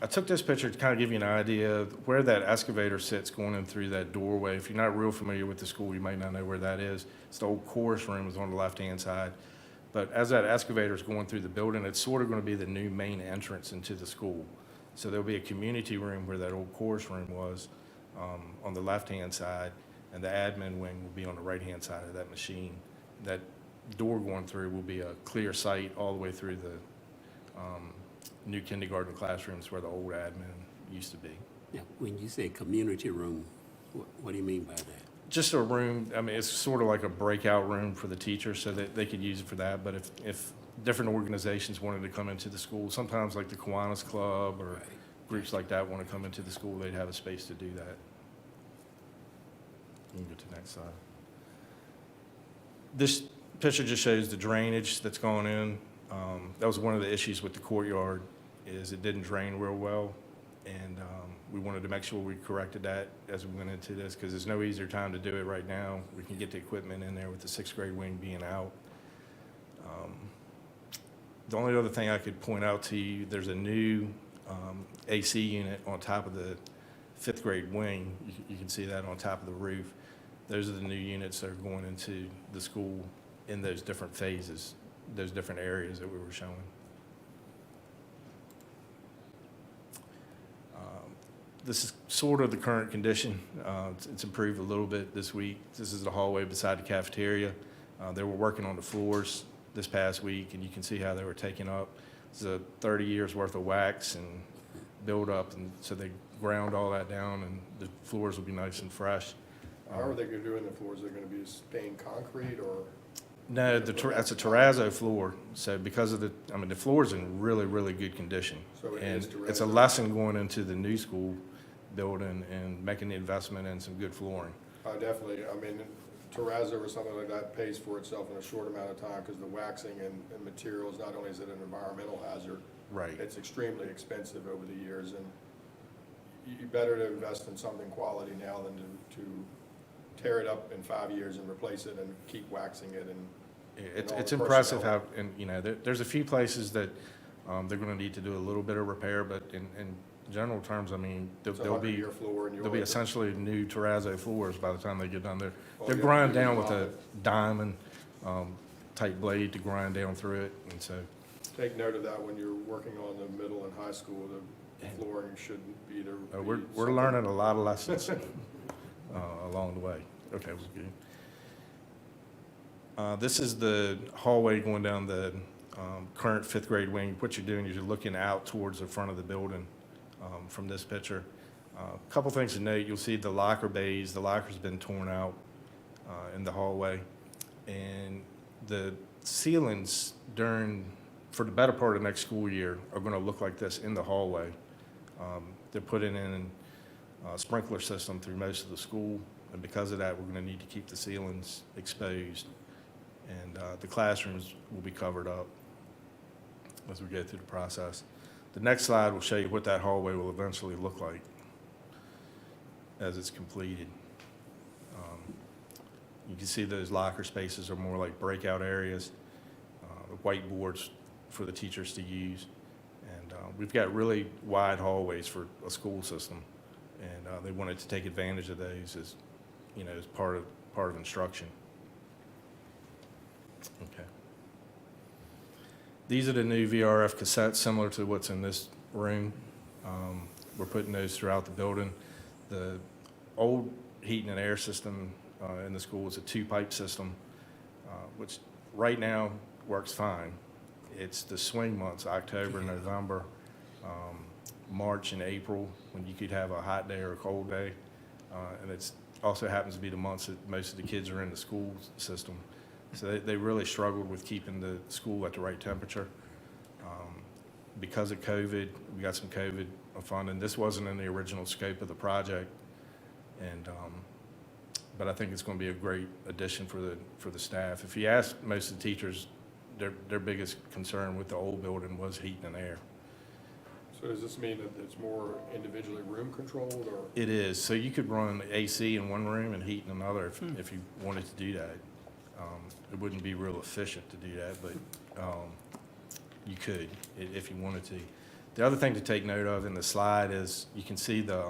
I took this picture to kind of give you an idea of where that excavator sits going in through that doorway. If you're not real familiar with the school, you might not know where that is. It's the old chorus room is on the left-hand side. But as that excavator is going through the building, it's sort of going to be the new main entrance into the school. So there'll be a community room where that old chorus room was on the left-hand side, and the admin wing will be on the right-hand side of that machine. That door going through will be a clear sight all the way through the new kindergarten classrooms where the old admin used to be. Yeah, when you say community room, what do you mean by that? Just a room, I mean, it's sort of like a breakout room for the teachers so that they could use it for that. But if different organizations wanted to come into the school, sometimes like the Kiwanis Club or groups like that want to come into the school, they'd have a space to do that. You can go to the next slide. This picture just shows the drainage that's gone in. That was one of the issues with the courtyard, is it didn't drain real well. And we wanted to make sure we corrected that as we went into this, because there's no easier time to do it right now. We can get the equipment in there with the 6th grade wing being out. The only other thing I could point out to you, there's a new AC unit on top of the 5th grade wing. You can see that on top of the roof. Those are the new units that are going into the school in those different phases, those different areas that we were showing. This is sort of the current condition. It's improved a little bit this week. This is the hallway beside the cafeteria. They were working on the floors this past week, and you can see how they were taking up. It's a 30 years worth of wax and build up, and so they ground all that down, and the floors will be nice and fresh. How are they going to do in the floors? They're going to be stained concrete or? No, that's a terrazzo floor. So because of the floor's in really, really good condition. So it And is it's a terrazzo. lesson going into the new school building and making the investment in some good flooring. Definitely, I mean, terrazzo or something like that pays for itself in a short amount of time, because the waxing and materials, not only is it an environmental hazard, Right. it's extremely expensive over the years, and you better to invest in something quality now than to tear it up in 5 years and replace it and keep waxing it and. It's all it's the impressive personnel. how, and, you know, there's a few places that they're gonna need to do a little bit of repair, but in general terms, I mean, It's a there'll be, 100-year floor, and you'll. there'll be essentially new terrazzo floors by the time they get done. They're Oh, they're yeah, grind you down with can a drop diamond type blade to grind down through it, and so, Take note of that when you're working on the middle and high school, the flooring shouldn't be there. we're learning a lot of lessons along the way. Okay, was good. This is the hallway going down the current fifth grade wing. What you're doing is you're looking out towards the front of the building from this picture. A couple things to note, you'll see the locker bays, the locker's been torn out in the hallway. And the ceilings for the better part of next school year are gonna look like this in the hallway. They're putting in a sprinkler system through most of the school, and because of that, we're gonna need to keep the ceilings exposed. And the classrooms will be covered up as we go through the process. The next slide will show you what that hallway will eventually look like as it's completed. You can see those locker spaces are more like breakout areas, the whiteboards for the teachers to use. And we've got really wide hallways for a school system, and they wanted to take advantage of those as, you know, as part of instruction. Okay. These are the new VRF cassettes, similar to what's in this room. We're putting those throughout the building. The old heating and air system in the school is a two-pipe system, which right now works fine. It's the swing months, October, November, March and April, when you could have a hot day or a cold day. And it's also happens to be the months that most of the kids are in the school system. So they really struggled with keeping the school at the right temperature. Because of COVID, we got some COVID funding. This wasn't in the original scope of the project, and but I think it's going to be a great addition for the staff. If you ask most of the teachers, their biggest concern with the old building was heat and air. So does this mean that it's more individually room controlled, or? It is. So you could run AC in one room and heat in another if you wanted to do that. It wouldn't be real efficient to do that, but you could if you wanted to. The other thing to take note of in the slide is you can see the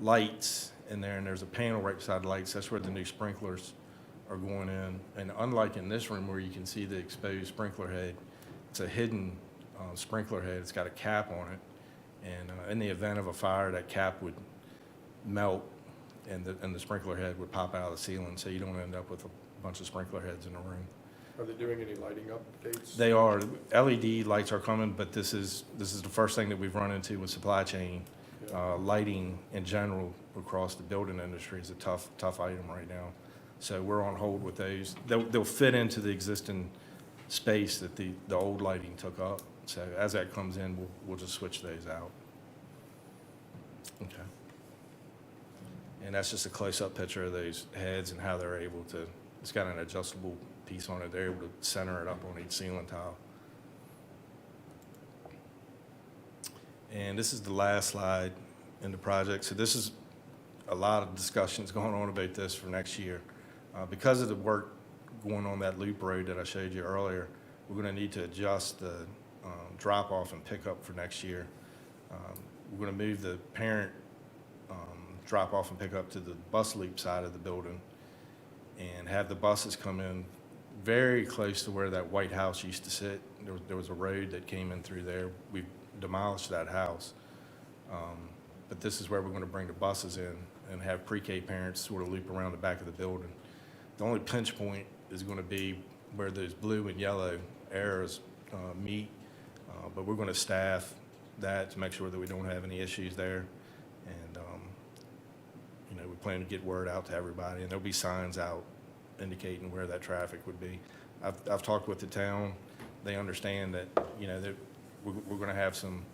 lights in there, and there's a panel right beside the lights. That's where the new sprinklers are going in. And unlike in this room where you can see the exposed sprinkler head, it's a hidden sprinkler head. It's got a cap on it. And in the event of a fire, that cap would melt and the sprinkler head would pop out of the ceiling, so you don't end up with a bunch of sprinkler heads in a room. Are they doing any lighting updates? They are. LED lights are coming, but this is the first thing that we've run into with supply chain. Lighting in general across the building industry is a tough item right now. So we're on hold with those. They'll fit into the existing space that the old lighting took up. So as that comes in, we'll just switch those out. Okay. And that's just a close-up picture of those heads and how they're able to, it's got an adjustable piece on it. They're able to center it up on each ceiling tile. And this is the last slide in the project. So this is a lot of discussions going on about this for next year. Because of the work going on that loop road that I showed you earlier, we're going to need to adjust the drop-off and pickup for next year. We're going to move the parent drop-off and pickup to the bus loop side of the building and have the buses come in very close to where that White House used to sit. There was a road that came in through there. We demolished that house. But this is where we're going to bring the buses in and have pre-K parents sort of loop around the back of the building. The only pinch point is going to be where those blue and yellow arrows meet, but we're going to staff that to make sure that we don't have any issues there. And, you know, we plan to get word out to everybody, and there'll be signs out indicating where that traffic would be. I've talked with the town. They understand that, you know, that we're going to have some,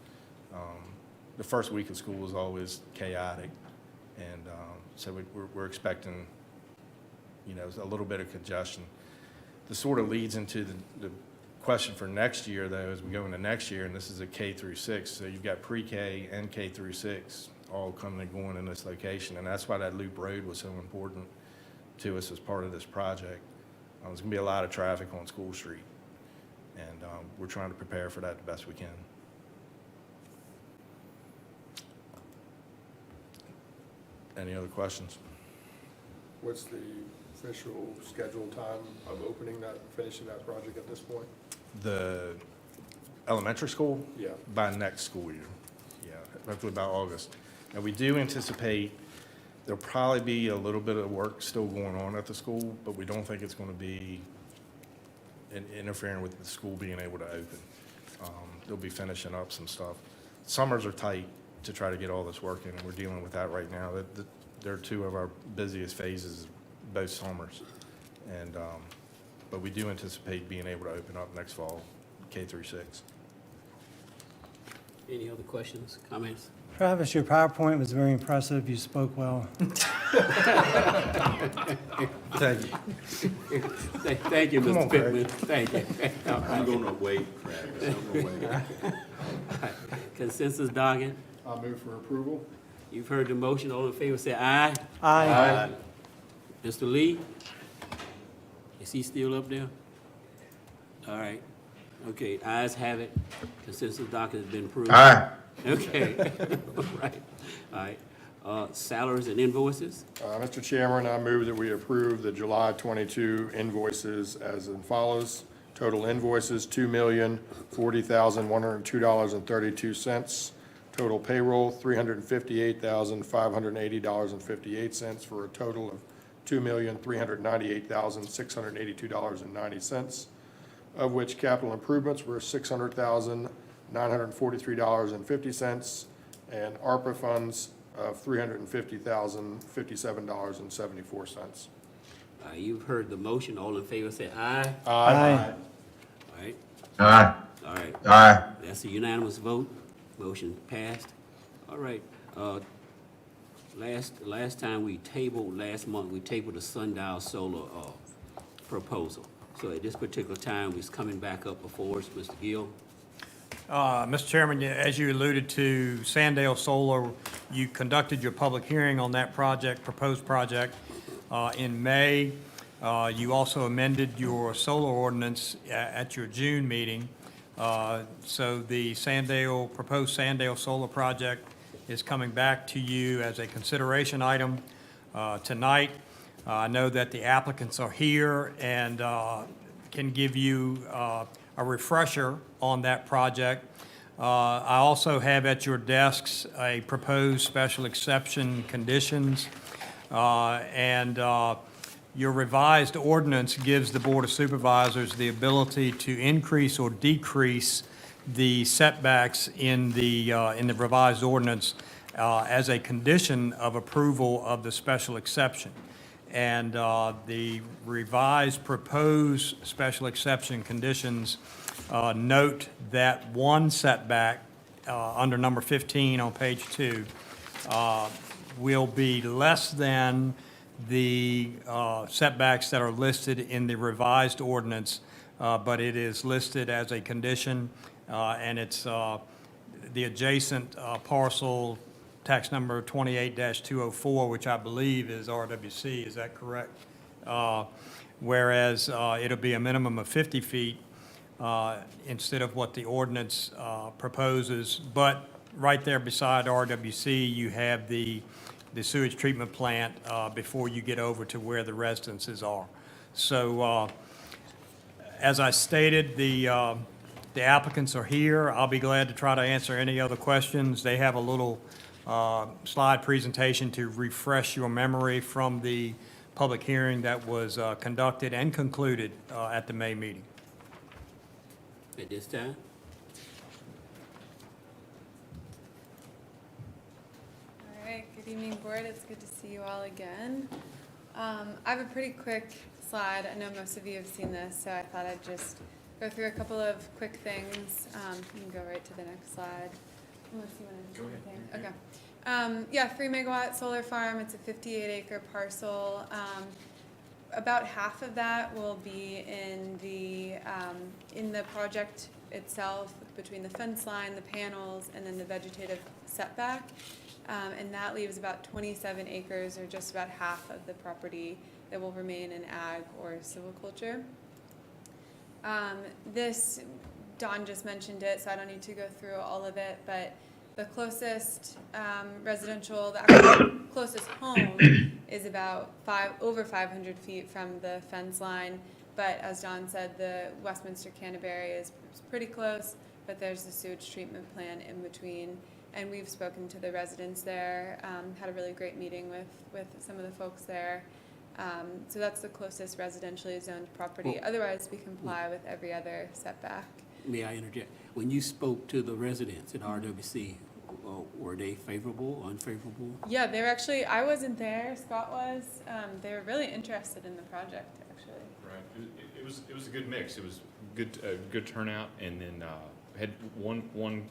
the first week of school is always chaotic, And so we're expecting, you know, a little bit of congestion. This sort of leads into the question for next year, though, as we go into next year, and this is a K through 6. So you've got pre-K and K through 6 all coming and going in this location, and that's why that loop road was so important to us as part of this project. There's going to be a lot of traffic on School Street, and we're trying to prepare for that the best we can. Any other questions? What's the official scheduled time of opening that, finishing that project at this point? The elementary school? Yeah. By next school year. Yeah, hopefully by August. And we do anticipate there'll probably be a little bit of work still going on at the school, but we don't think it's going to be interfering with the school being able to open. They'll be finishing up some stuff. Summers are tight to try to get all this working, and we're dealing with that right now. They're two of our busiest phases, both summers. And, but we do anticipate being able to open up next fall, K through 6. Any other questions, comments? Travis, your PowerPoint was very impressive. You spoke well. Thank you. Thank you, Mr. Pittman. Thank you. I'm gonna wait, Travis, I'm gonna wait. Consensus docket. I'll move for approval. You've heard the motion. All in favor say aye. Aye. Mr. Lee? Is he still up there? All right. Okay, ayes have it. Consensus docket has been approved. Aye. Okay. All right. All right. Salaries and invoices. Mr. Chairman, I move that we approve the July 22 invoices as follows. Total invoices, $2,040,102.32. Total payroll, $358,580.58 for a total of $2,398,682.90, of which capital improvements were $600,943.50, and ARPA funds of $350,057.74. You've heard the motion. All in favor say aye. Aye. All right. Aye. All right. Aye. That's a unanimous vote. Motion passed. All right. Last time we tabled, last month, we tabled the Sundial solar proposal. So at this particular time, it's coming back up before us. Mr. Gill? Mr. Chairman, as you alluded to, Sundial Solar, you conducted your public hearing on that project, proposed project, in May. You also amended your solar ordinance at your June meeting. So the proposed Sundial Solar project is coming back to you as a consideration item tonight. I know that the applicants are here and can give you a refresher on that project. I also have at your desks a proposed special exception conditions, and your revised ordinance gives the Board of Supervisors the ability to increase or decrease the setbacks in the revised ordinance as a condition of approval of the special exception. And the revised proposed special exception conditions note that one setback under number 15 on page 2 will be less than the setbacks that are listed in the revised ordinance, but it is listed as a condition, and it's the adjacent parcel, tax number 28-204, which I believe is RWC, is that correct? Whereas it'll be a minimum of 50 feet instead of what the ordinance proposes. But right there beside RWC, you have the sewage treatment plant before you get over to where the residences are. So as I stated, the applicants are here. I'll be glad to try to answer any other questions. They have a little slide presentation to refresh your memory from the public hearing that was conducted and concluded at the May meeting. At this time? All right, good evening, board. It's good to see you all again. I have a pretty quick slide. I know most of you have seen this, so I thought I'd just go through a couple of quick things. You can go right to the next slide. Unless you want to do anything. Okay. Yeah, 3 megawatt solar farm. It's a 58-acre parcel. About half of that will be in the project itself, between the fence line, the panels, and then the vegetative setback. And that leaves about 27 acres, or just about half of the property, that will remain in ag or silviculture. This, Don just mentioned it, so I don't need to go through all of it, but the closest residential, the actual closest home is about over 500 feet from the fence line. But as Don said, the Westminster Canterbury is pretty close, but there's the sewage treatment plant in between. And we've spoken to the residents there, had a really great meeting with some of the folks there. So that's the closest residentially zoned property. Well, Otherwise, we comply with every other setback. May I interject? When you spoke to the residents at RWC, were they favorable, unfavorable? Yeah, they were actually, I wasn't there, Scott was. They were really interested in the project, actually. Right. It was a good mix. It was good turnout, and then had one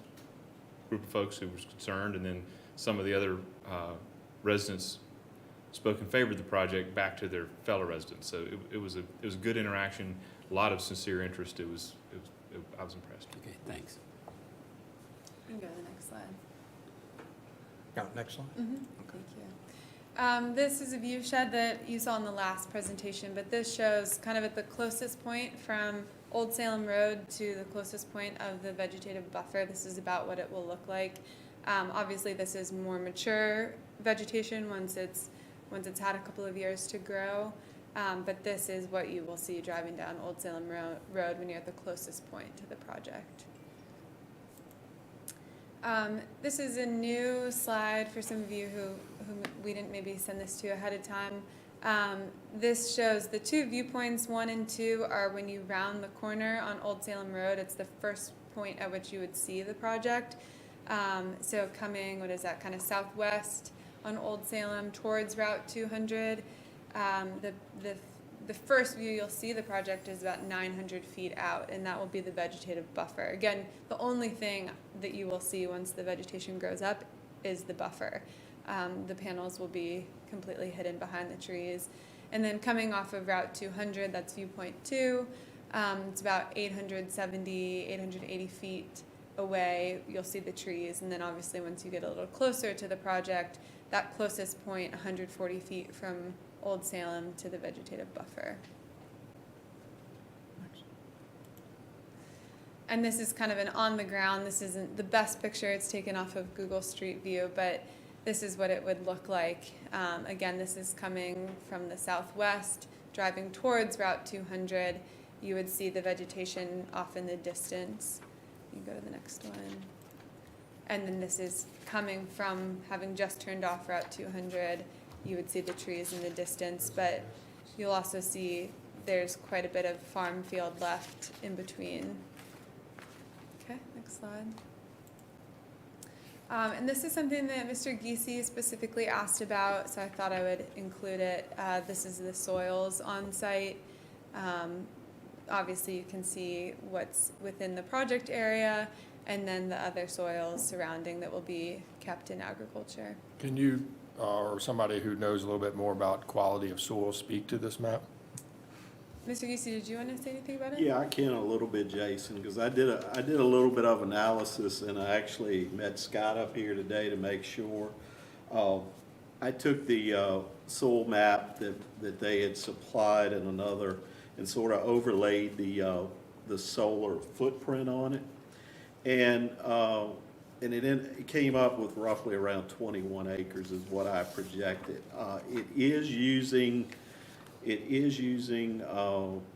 group of folks who was concerned, and then some of the other residents spoke in favor of the project back to their fellow residents. So it was a good interaction, a lot of sincere interest. I was impressed. Okay, thanks. You can go to the next slide. Next slide. Thank you. This is a view shed that you saw in the last presentation, but this shows kind of at the closest point from Old Salem Road to the closest point of the vegetative buffer. This is about what it will look like. Obviously, this is more mature vegetation once it's had a couple of years to grow, but this is what you will see driving down Old Salem Road when you're at the closest point to the project. This is a new slide for some of you who we didn't maybe send this to ahead of time. This shows the two viewpoints, 1 and 2, are when you round the corner on Old Salem Road. It's the first point at which you would see the project. So coming, what is that, kind of southwest on Old Salem towards Route 200. The first view you'll see the project is about 900 feet out, and that will be the vegetative buffer. Again, the only thing that you will see once the vegetation grows up is the buffer. The panels will be completely hidden behind the trees. And then coming off of Route 200, that's viewpoint 2. It's about 880 feet away. You'll see the trees, and then obviously once you get a little closer to the project, that closest point, 140 feet from Old Salem to the vegetative buffer. And this is kind of an on the ground. This isn't the best picture. It's taken off of Google Street View, but this is what it would look like. Again, this is coming from the southwest, driving towards Route 200. You would see the vegetation off in the distance. You can go to the next one. And then this is coming from having just turned off Route 200. You would see the trees in the distance, but you'll also see there's quite a bit of farm field left in between. Okay, next slide. And this is something that Mr. Giese specifically asked about, so I thought I would include it. This is the soils on site. Obviously, you can see what's within the project area, and then the other soils surrounding that will be kept in agriculture. Can you, or somebody who knows a little bit more about quality of soil, speak to this map? Mr. Giese, did you want to say anything about it? Yeah, I can a little bit, Jason, because I did a little bit of analysis, and I actually met Scott up here today to make sure. I took the soil map that they had supplied and sort of overlaid the solar footprint on it, and it came up with roughly around 21 acres is what I projected. It is using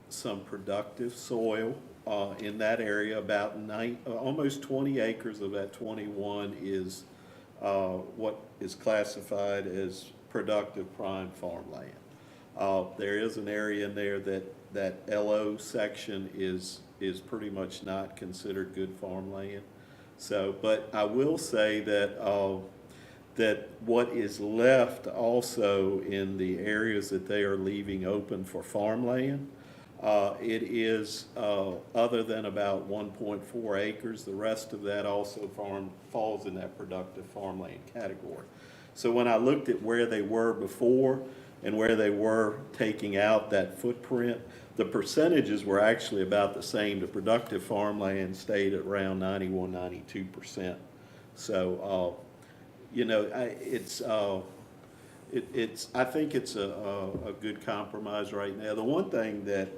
some productive soil in that area. About almost 20 acres of that 21 is what is classified as productive prime farmland. There is an area in there that LO section is pretty much not considered good farmland. So, but I will say that that what is left also in the areas that they are leaving open for farmland It is, other than about 1.4 acres, the rest of that also falls in that productive farmland category. So when I looked at where they were before and where they were taking out that footprint, the percentages were actually about the same. The productive farmland stayed at around 91, 92%. So, you know, I think it's a good compromise right now. The one thing that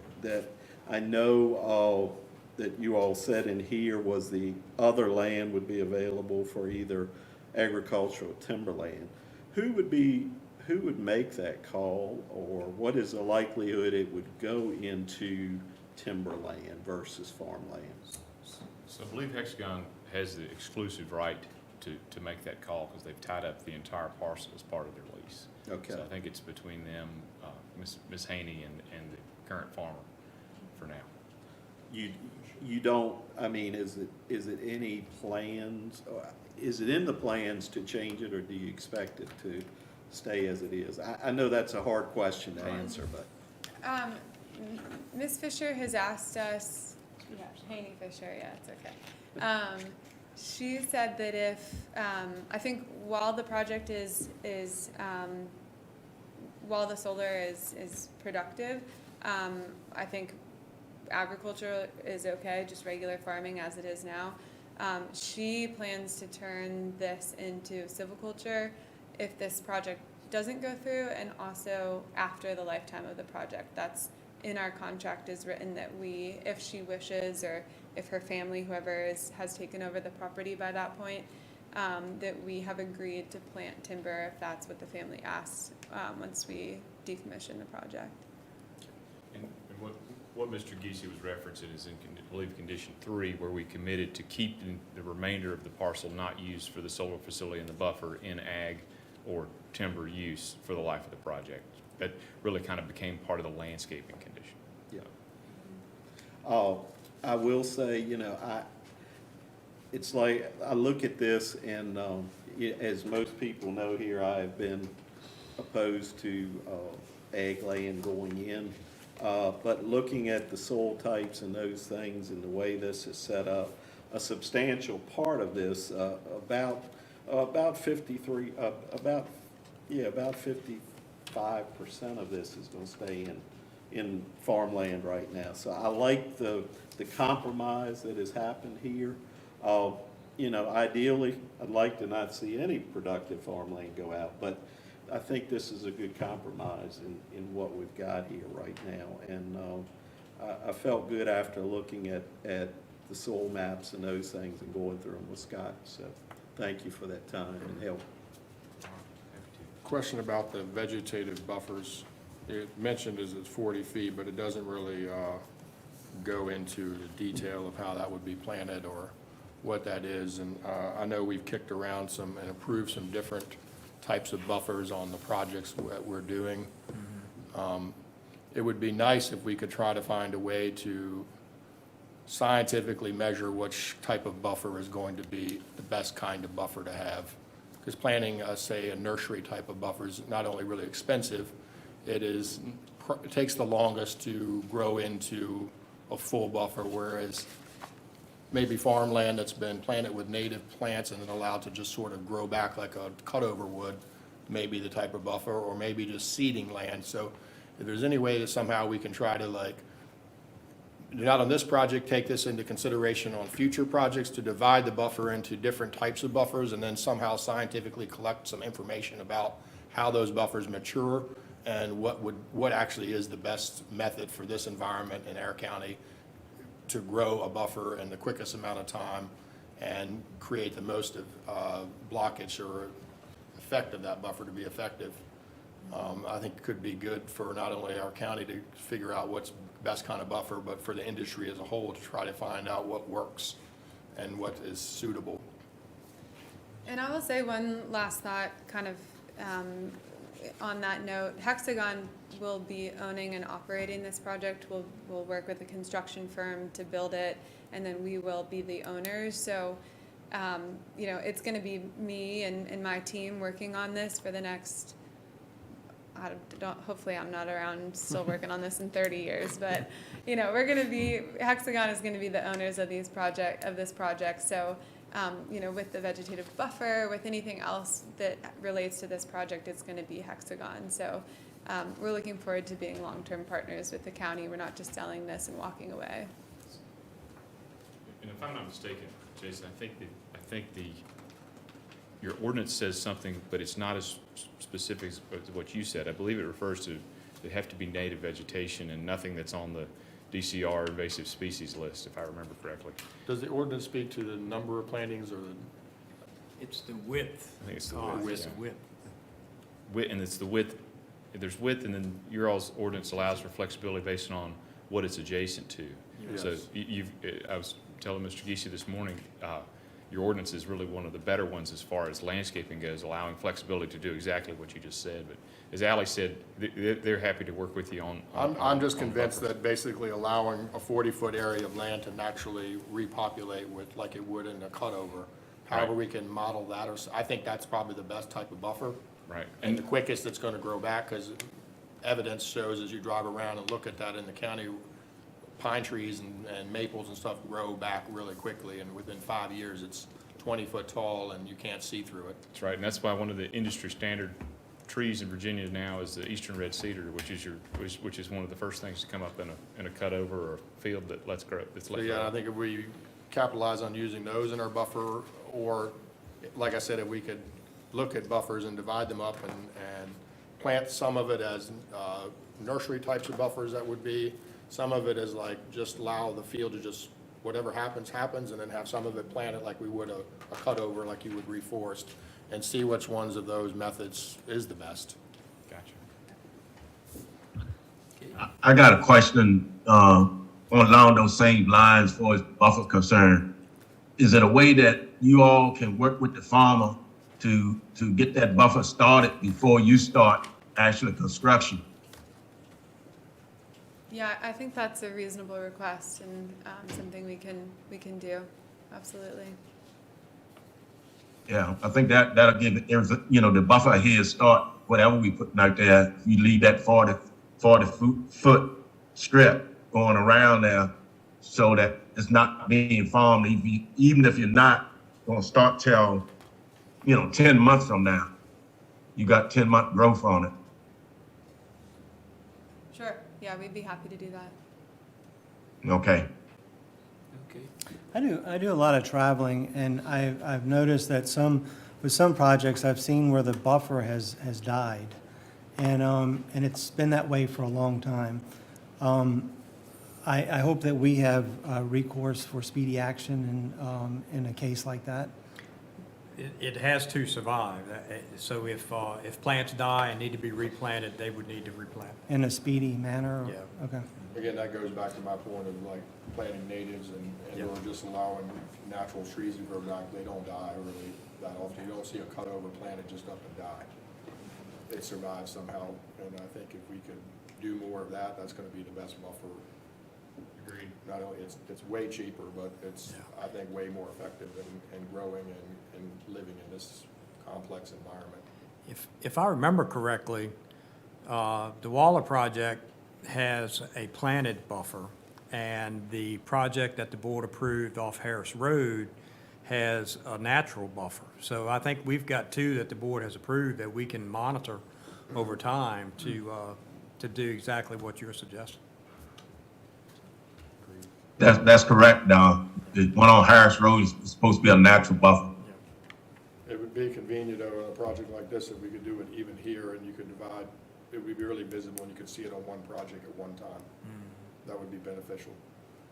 I know that you all said in here was the other land would be available for either agricultural or timberland. Who would make that call, or what is the likelihood it would go into timberland versus farmland? So I believe Hexagon has the exclusive right to make that call because they've tied up the entire parcel as part of their lease. Okay. So I think it's between them, Ms. Haney and the current farmer for now. You don't, I mean, is it any plans, is it in the plans to change it, or do you expect it to stay as it is? I know that's a hard question to answer, but. Ms. Fisher has asked us, yeah, Haney Fisher, yeah, it's okay. She said that if, I think while the project while the solar is productive, I think agriculture is okay, just regular farming as it is now. She plans to turn this into silviculture if this project doesn't go through, and also after the lifetime of the project. That's in our contract is written that we, if she wishes, or if her family, whoever has taken over the property by that point, that we have agreed to plant timber if that's what the family asks once we decommission the project. And what Mr. Giese was referencing is in, I believe, condition 3, where we committed to keep the remainder of the parcel not used for the solar facility and the buffer in ag or timber use for the life of the project. That really kind of became part of the landscaping condition. Yeah. I will say, you know, it's like, I look at this and, as most people know here, I have been opposed to ag land going in. But looking at the soil types and those things and the way this is set up, a substantial part of this, about 55% of this is going to stay in farmland right now. So I like the compromise that has happened here. You know, ideally, I'd like to not see any productive farmland go out, but I think this is a good compromise in what we've got here right now. And I felt good after looking at the soil maps and those things and going through them with Scott. So thank you for that time and help. Question about the vegetative buffers. It mentioned as it's 40 feet, but it doesn't really go into the detail of how that would be planted or what that is. And I know we've kicked around some and approved some different types of buffers on the projects that we're doing. It would be nice if we could try to find a way to scientifically measure which type of buffer is going to be the best kind of buffer to have. Because planting, say, a nursery type of buffer is not only really expensive, it takes the longest to grow into a full buffer, whereas maybe farmland that's been planted with native plants and then allowed to just sort of grow back like a cutover would, maybe the type of buffer, or maybe just seeding land. So if there's any way that somehow we can try to, like, not on this project, take this into consideration on future projects to divide the buffer into different types of buffers and then somehow scientifically collect some information about how those buffers mature and what actually is the best method for this environment in our county to grow a buffer in the quickest amount of time and create the most of blockage or effect of that buffer to be effective. I think it could be good for not only our county to figure out what's best kind of buffer, but for the industry as a whole to try to find out what works and what is suitable. And I will say one last thought, kind of on that note. Hexagon will be owning and operating this project. We'll work with a construction firm to build it, and then we will be the owners. So, you know, it's going to be me and my team working on this for the next hopefully I'm not around still working on this in 30 years, but, Hexagon is gonna be the owners of this project, so, with the vegetative buffer, with anything else that relates to this project, it's gonna be Hexagon, so, we're looking forward to being long-term partners with the county. We're not just selling this and walking away. And if I'm not mistaken, Jason, I think your ordinance says something, but it's not as specific as what you said. I believe it refers to, they have to be native vegetation and nothing that's on the DCR invasive species list, if I remember correctly. Does the ordinance speak to the number of plantings or the? It's the width. I think it's the It's width. the width. And it's the width, there's width, and then your all's ordinance allows for flexibility based on what it's adjacent to. So Yes. I was telling Mr. Geesey this morning, your ordinance is really one of the better ones as far as landscaping goes, allowing flexibility to do exactly what you just said. But as Ally said, they're happy to work with you on. I'm just on convinced buffers. that basically allowing a 40-foot area of land to naturally repopulate with, like it would in a cutover, however Right. we can model that, I think that's probably the best type of buffer. Right. And the quickest it's gonna grow back, because evidence shows as you drive around and look at that in the county, pine trees and maples and stuff grow back really quickly, and within 5 years, it's 20-foot tall and you can't see through it. That's right, and that's why one of the industry standard trees in Virginia now is the eastern red cedar, which is one of the first things to come up in a cutover or a field that lets grow, that's So let yeah, I grow. think if we capitalize on using those in our buffer, or, like I said, if we could look at buffers and divide them up and plant some of it as nursery types of buffers, that would be, some of it is like just allow the field to just, whatever happens, happens, and then have some of it planted like we would a cutover, like you would reforest, and see which ones of those methods is the best. Gotcha. I got a question, along those same lines as far as buffer concerned. Is it a way that you all can work with the farmer to get that buffer started before you start actual construction? Yeah, I think that's a reasonable request and something we can do, absolutely. Yeah, I think that'll give it, the buffer head start, whatever we putting out there. If you leave that 40 foot strip going around there so that it's not being farmed, even if you're not gonna start till, 10 months from now, you got 10-month growth on it. Sure, yeah, we'd be happy to do that. Okay. Okay. I do a lot of traveling, and I've noticed that with some projects, I've seen where the buffer has died. And it's been that way for a long time. I hope that we have recourse for speedy action in a case like that. It has to survive. So if plants die and need to be replanted, they would need to replant. In a speedy manner? Yeah. Okay. Again, that goes back to my point of like planting natives and or just allowing natural trees to grow back. They don't die really that often. You don't see a cutover planted just up and die. It survives somehow, and I think if we could do more of that, that's gonna be the best buffer. Agreed. Not only, it's way cheaper, but it's, I think, way more effective in growing and living in this complex environment. If I remember correctly, the Waller project has a planted buffer, and the project that the board approved off Harris Road has a natural buffer. So I think we've got two that the board has approved that we can monitor over time to do exactly what you're suggesting. That's correct, Don. The one on Harris Road is supposed to be a natural buffer. It would be convenient, though, in a project like this, if we could do it even here, and you could divide, it would be really visible, and you could see it on one project at one time. That would be beneficial.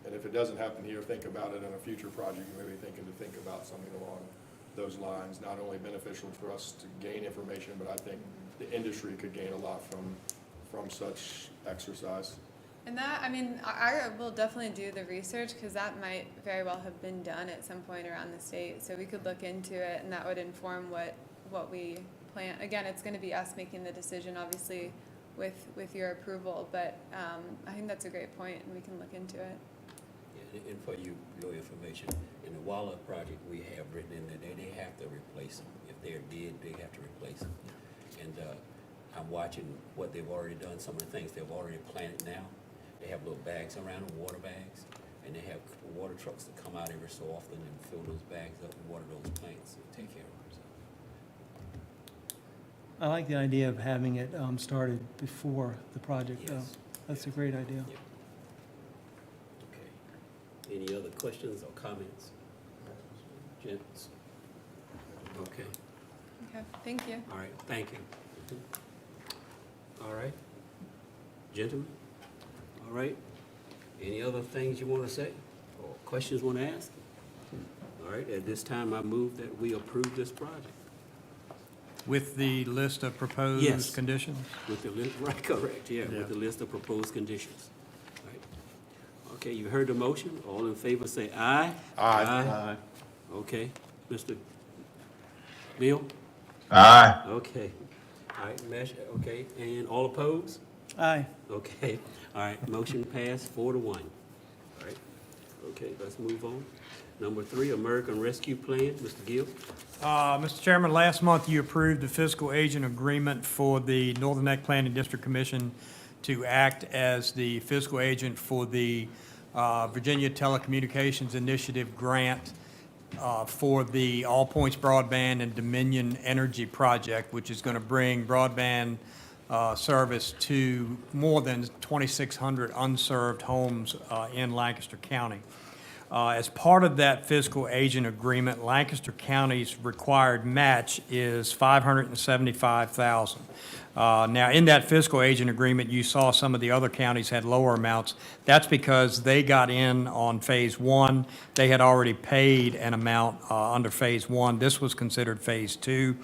And if it doesn't happen here, think about it in a future project, you may be thinking to think about something along those lines. Not only beneficial for us to gain information, but I think the industry could gain a lot from such exercise. And that, I mean, I will definitely do the research, because that might very well have been done at some point around the state. So we could look into it, and that would inform what we plan. Again, it's going to be us making the decision, obviously, with your approval. But I think that's a great point, and we can look into it. Yeah, and for your information, in the Waller project, we have written in there, they have to replace them. If they're dead, they have to replace them. And I'm watching what they've already done, some of the things they've already planted now. They have little bags around them, water bags, and they have water trucks that come out every so often and fill those bags up and water those plants and take care of them. So, I like the idea of having it started before the project, though. Yes. That's a great idea. Okay. Any other questions or comments? Gents? Okay, Okay, thank you. all right, thank you. All right. Gentlemen? All right. Any other things you want to say or questions want to ask? All right, at this time, I move that we approve this project. With the list of proposed Yes. conditions? With the list, right, correct, yeah, Yeah. with the list of proposed conditions. Right. Okay, you heard the motion. All in favor say aye. Aye. Aye. Okay, Mr. Bill? Aye. Okay. All right, Mesh, okay, and all opposed? Aye. Okay, all right, motion passed 4-1. All right, okay, let's move on. Number 3, American Rescue Plan, Mr. Gill. Mr. Chairman, last month you approved the fiscal agent agreement for the Northern Neck Planning District Commission to act as the fiscal agent for the Virginia Telecommunications Initiative grant for the All Points Broadband and Dominion Energy Project, which is going to bring broadband service to more than 2,600 unserved homes in Lancaster County. As part of that fiscal agent agreement, Lancaster County's required match is $575,000. Now, in that fiscal agent agreement, you saw some of the other counties had lower amounts. That's because they got in on Phase 1. They had already paid an amount under Phase 1. This was considered Phase 2.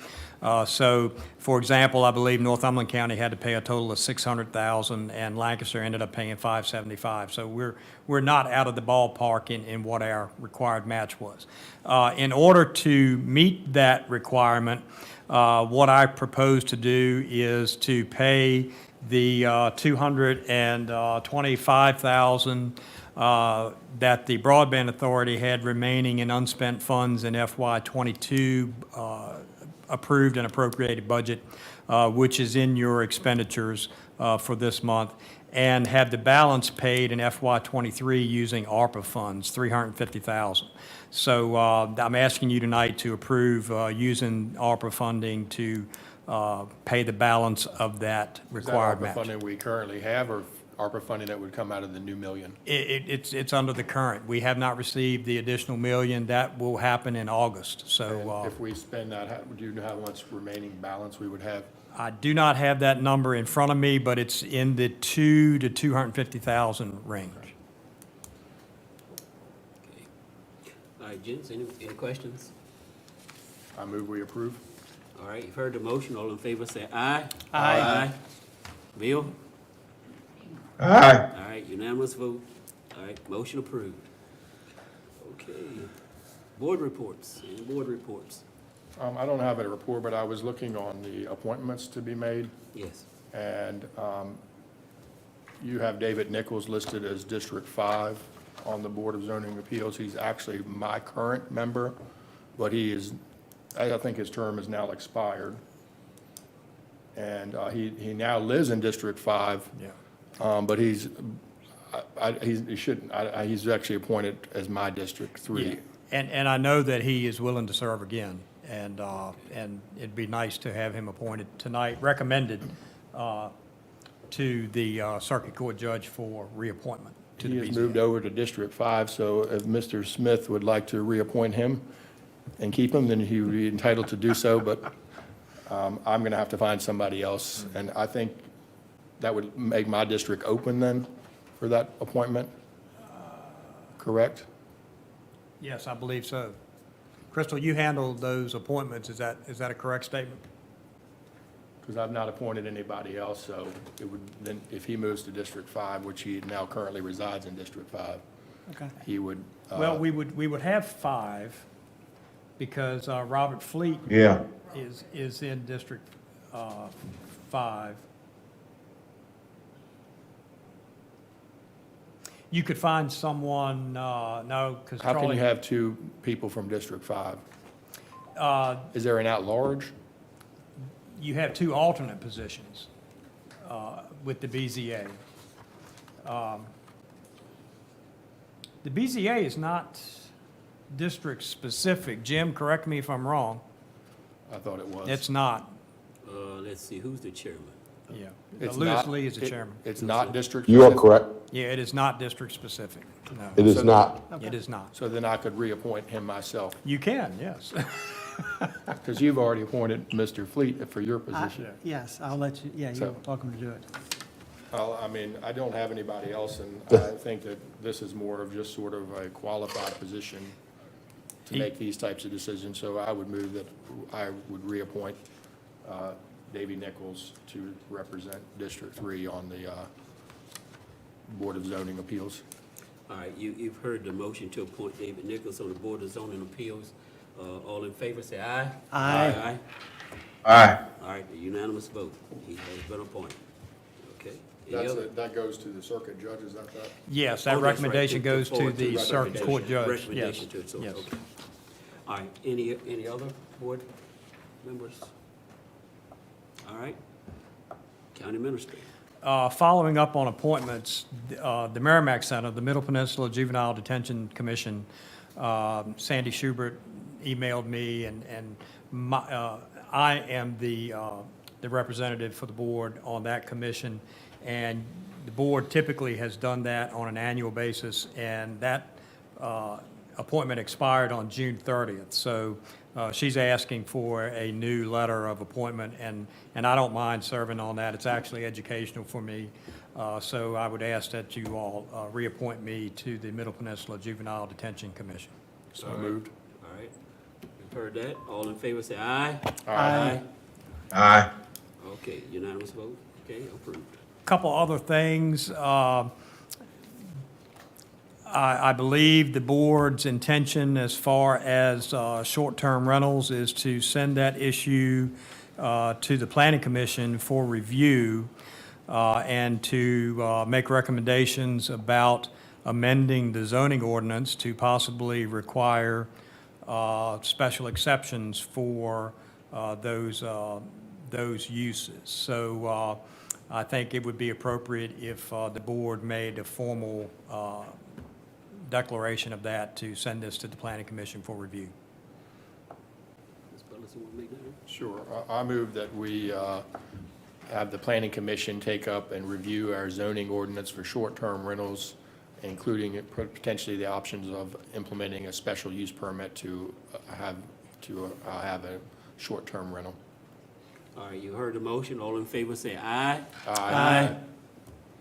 So, for example, I believe Northumberland County had to pay a total of $600,000, and Lancaster ended up paying $575,000. So we're not out of the ballpark in what our required match was. In order to meet that requirement, what I propose to do is to pay the $225,000 that the Broadband Authority had remaining in unspent funds in FY '22 approved and appropriated budget, which is in your expenditures for this month, and have the balance paid in FY '23 using ARPA funds, $350,000. So I'm asking you tonight to approve using ARPA funding to pay the balance of that required Is that ARPA match. funding we currently have, or ARPA funding that would come out of the new million? It's under the current. We have not received the additional million. That will happen in August. So And if we spend that, do you know how much remaining balance we would have? I do not have that number in front of me, but it's in the $200,000 to $250,000 range. All right, gents, any questions? I move we approve. All right, you've heard the motion. All in favor say aye. Aye. Bill? Aye. All right, unanimous vote. All right, motion approved. Okay, board reports, any board reports? I don't have a report, but I was looking on the appointments to be made, Yes. and you have David Nichols listed as District 5 on the Board of Zoning Appeals. He's actually my current member, but I think his term is now expired. And he now lives in District 5. Yeah. But he's actually appointed as my District 3. Yeah. And I know that he is willing to serve again, and it'd be nice to have him appointed tonight, recommended to the circuit court judge for reappointment to the He has BZA. moved over to District 5, so if Mr. Smith would like to reappoint him and keep him, then he would be entitled to do so, but I'm going to have to find somebody else, and I think that would make my district open then for that appointment, correct? Yes, I believe so. Crystal, you handled those appointments. Is that a correct statement? Because I've not appointed anybody else, so it would, then, if he moves to District 5, which he now currently resides in District 5, Okay. he would. Well, we would have 5 because Robert Fleet Yeah. is in District 5. You could find someone, no, because How can Charlie. you have 2 people from District 5? uh, Is there an at-large? you have two alternate positions with the BZA. The BZA is not district-specific. Jim, correct me if I'm wrong. I thought it was. It's not, Let's see, who's the chairman? yeah. It's Lewis not- Lee is the it- chairman. It's not district. You are specific? correct. Yeah, it is not district-specific, no. It is not. It is not. So then I could reappoint him myself, You can, yes. because you've already appointed Mr. Fleet for your position. Yes, I'll let you, yeah, you're So- welcome to do it. Well, I mean, I don't have anybody else, and I think that this is more of just sort of a qualified position to make these types of decisions, so I would move that I would reappoint Davy Nichols to represent District 3 on the Board of Zoning Appeals. All right, you've heard the motion to appoint David Nichols on the Board of Zoning Appeals. All in favor, say aye. Aye. Aye. All right, the unanimous vote. He has been appointed. Okay. Any other? That goes to the circuit judge, is that that? Yes, Oh, that that's right, recommendation goes to forward the circuit court recommendation. judge, yes. Recommendation to it, so, Yes. okay. All right, any other board members? All right. County Administrator. Following up on appointments, the Merrimack Center, the Middle Peninsula Juvenile Detention Commission, Sandy Schubert emailed me, and I am the representative for the board on that commission, and the board typically has done that on an annual basis, and that appointment expired on June 30th. So she's asking for a new letter of appointment, and I don't mind serving on that. It's actually educational for me. So I would ask that you all reappoint me to the Middle Peninsula Juvenile Detention Commission. So moved. All right. You've heard that. All in favor, say aye. Aye. Aye. Okay, unanimous vote. Okay, approved. Couple other things. I believe the board's intention as far as short-term rentals is to send that issue to the planning commission for review and to make recommendations about amending the zoning ordinance to possibly require special exceptions for those uses. So I think it would be appropriate if the board made a formal declaration of that to send this to the planning commission for review. Ms. Bellis, you want to make that? Sure. I move that we have the planning commission take up and review our zoning ordinance for short-term rentals, including potentially the options of implementing a special use permit to have a short-term rental. All right, you heard the motion. All in favor, say aye. Aye.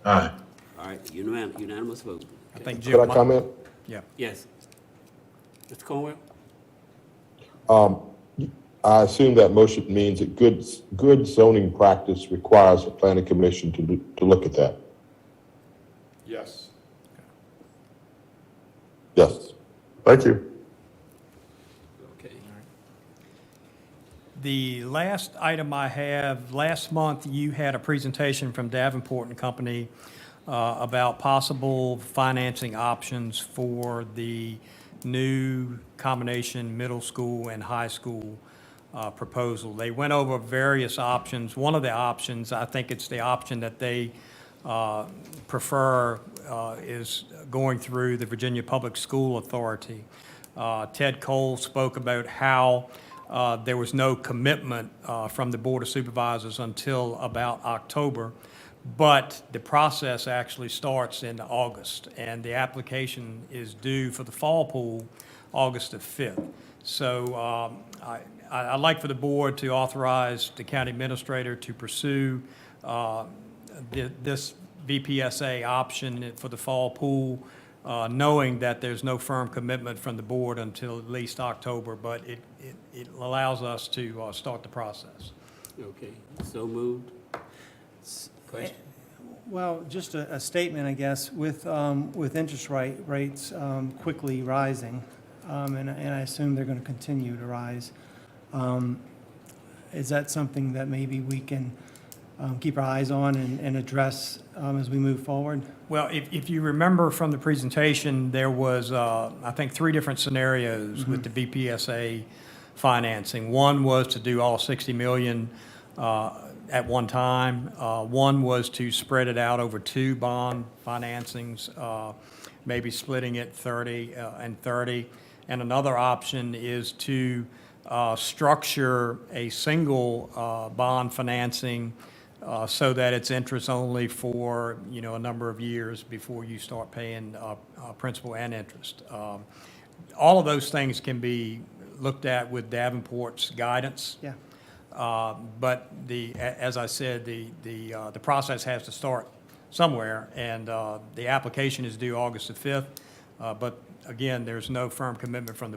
Aye. All right, unanimous vote. I think Could Jim. I comment? Yeah. Yes. Mr. Cornwell? I assume that motion means that good zoning practice requires the planning commission to look at that. Yes. Yes. Thank you. Okay. The last item I have, last month you had a presentation from Davenport and Company about possible financing options for the new combination middle school and high school proposal. They went over various options. One of the options, I think it's the option that they prefer, is going through the Virginia Public School Authority. Ted Cole spoke about how there was no commitment from the Board of Supervisors until about October, but the process actually starts in August, and the application is due for the fall pool August the 5th. So I'd like for the board to authorize the county administrator to pursue this VPSA option for the fall pool, knowing that there's no firm commitment from the board until at least October, but it allows us to start the process. Okay, so moved. Question? Well, just a statement, I guess, with interest rates quickly rising, and I assume they're going to continue to rise. Is that something that maybe we can keep our eyes on and address as we move forward? Well, if you remember from the presentation, there was, I think, 3 different scenarios with the VPSA financing. One was to do all $60 million at one time. One was to spread it out over 2 bond financings, maybe splitting it 30 and 30. And another option is to structure a single bond financing so that it's interest only for, a number of years before you start paying principal and interest. All of those things can be looked at with Davenport's guidance. Yeah. But as I said, the process has to start somewhere, and the application is due August the 5th. But again, there's no firm commitment from the